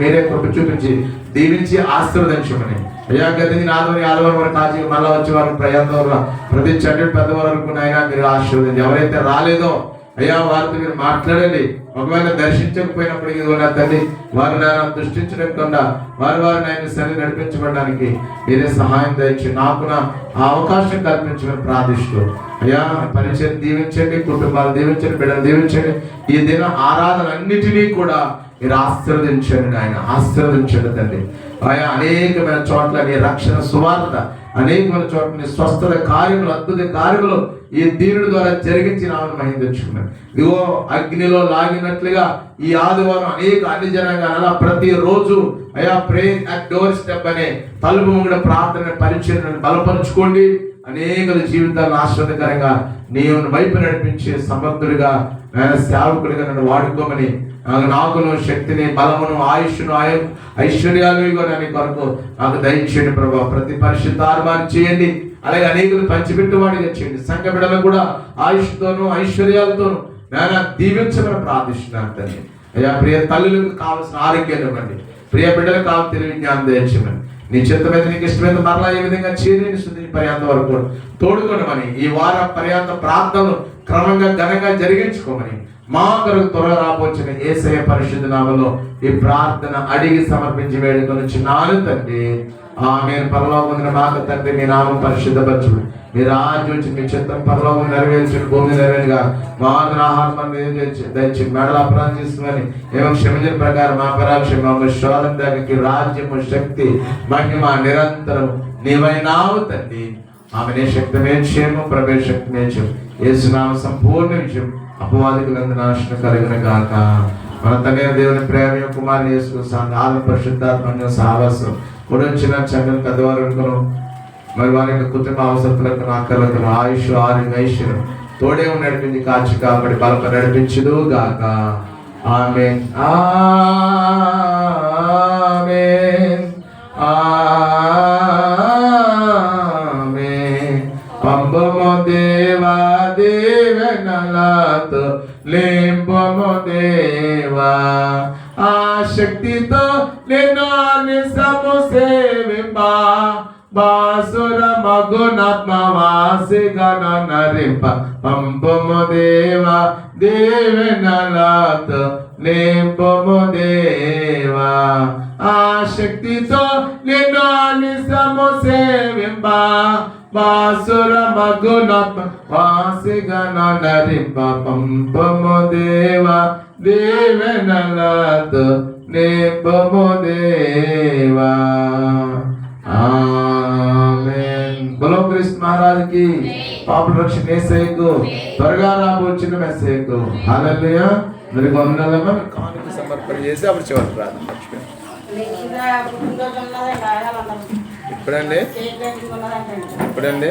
మీరే కృప చూపించి దీవించి ఆశీర్వదించమని అయ్యా గదిని ఆదివారం వరకు కాచి మళ్ళా వచ్చే వారికి ప్రయాణంలో ప్రతి చెడ్డ పెద్ద వరకు అయినా మీరు ఆశీర్వదించి. ఎవరైతే రాలేదో అయ్యా వారితో మీరు మాట్లాడండి. ఒకవేళ దర్శించకపోయినప్పటికీ కూడా తండ్రి వారు నాయన దృష్టించకుండా వారు ఆయన సరి నడిపించబడడానికి మీరే సహాయం దయచి నాకు ఆ అవకాశం కల్పించమని ప్రార్థిస్తూ అయ్యా పరిచయం దీవించండి, కుటుంబాలు దీవించండి, బిడ్డలు దీవించండి. ఈ దిన ఆరాధన అన్నిటినీ కూడా మీరు ఆశీర్వదించండి ఆయన, ఆశీర్వదించండి తండ్రి. ఆయా అనేకమైన చోట్ల నీ రక్షణ సువార్త, అనేకమైన చోట్ల నీ స్వస్థత కార్యములు, అద్భుత కార్యములు ఈ దీనుడి ద్వారా జరిగించిన మహిమ తెచ్చుకున్నాను. ఇదిగో అగ్నిలో లాగినట్లుగా ఈ ఆదివారం అనేక అన్ని జనంగా అలా ప్రతిరోజు అయా ప్రే అట్ డోర్ స్టెప్ అనే తలుపు ముంగడ ప్రార్థన పరిచయం బలపరుచుకోండి. అనేక జీవితాలను ఆశ్రదకరంగా నీ వైపు నడిపించే సమర్థుడిగా సేవకుడిగా నన్ను వాడుకోమని నాకును శక్తిని, బలమును, ఆయుష్ను, ఐశ్వర్యాలు నీ కొరకు నాకు దయచేయండి ప్రభావ. ప్రతి పరిశుద్ధ ఆర్మాన్ని చేయండి. అలాగే అనేకులు పంచిపెట్టువాడిగా చేయండి. సంఘ బిడ్డలకు కూడా ఆయుష్తోనూ ఐశ్వర్యాలతోనూ నేను దీవించమని ప్రార్థిస్తున్నాను తండ్రి. అయ్యా ప్రియ తల్లులకు కావాల్సిన ఆరోగ్యాన్ని ఇవ్వండి, ప్రియ బిడ్డలకు కావాల్సిన తెలివి జ్ఞానం దయచేయమని, నీ చిత్తమైతే నీకు ఇష్టమైన మరలా ఏ విధంగా చేరేని శుద్ధి పర్యాంతం వరకు తోడుకోనమని, ఈ వారం పర్యాంత ప్రార్థనలు క్రమంగా ఘనంగా జరిగించుకోమని మా కొరకు త్వరగా రాబోచిన యేసయ్య పరిశుద్ధ నామములో ఈ ప్రార్థన అడిగి సమర్పించి వేడుకొనుచున్నాను తండ్రి. ఆమేన్. పరలోకమున మాకు తండ్రి మీ నామం పరిశుద్ధపరచుడు, మీ రాజ్యం వచ్చి మీ చిత్తం పరలోకం నెరవేర్చుడు, భూమి నెరవేరుగా మా ఆహారం దయచి మెడల అపరాధం చేసుకుని ఏమో క్షమించిన ప్రకారం మా పరాక్ష మమ్మల్ని శోధన దగ్గరికి రాజ్యము, శక్తి, మహిమ నిరంతరం నీవైనావు తండ్రి. ఆమె శక్తమే క్షేమం, ప్రవేశక్తమే యేసునామ సంపూర్ణ విజయం అపవాదికులందు నాశనం కలిగిన గాక. మన తండ్రి దేవుని ప్రేమ కుమారుని యేసు ఆత్మ పరిశుద్ధాత్మ సహవాసం కూడా వచ్చిన చంద్రుని పెద్దవారు మరి వారి యొక్క కుటుంబ అవసరాలకు, అక్కర్లకు ఆయుష్, ఆరోగ్య, ఐశ్వర్యం తోడే నడిపించి కాచి కాపాడి బలప నడిపించుదు గాక. ఆమేన్ ఆమేన్ ఆమేన్. పంపము దేవా దీవెనలతో నింపము దేవా, ఆ శక్తితో నేను నిజము సేవింపా, బాసుర మగునాత్మవాసిగా నరింప. పంపము దేవా దీవెనలతో నింపము దేవా, ఆ శక్తితో నిన్ను నిజము సేవింప, బాసుర మగునాత్మవాసిగా నరింప. పంపము దేవా దీవెనలతో నింపము దేవా. ఆమేన్. బలో క్రీస్తు మహారాజ్ కి, పాపుల రక్షణ యేసయ్యకు, త్వరగా రాబోచిన మెస్సయ్యకు హల్లెలూయా. మరి వందనమ్మ కానుక సమర్పణ చేసి అప్పుడు చివరి ప్రార్థన మర్చిపోయాం. ఇప్పుడండి ఇప్పుడండి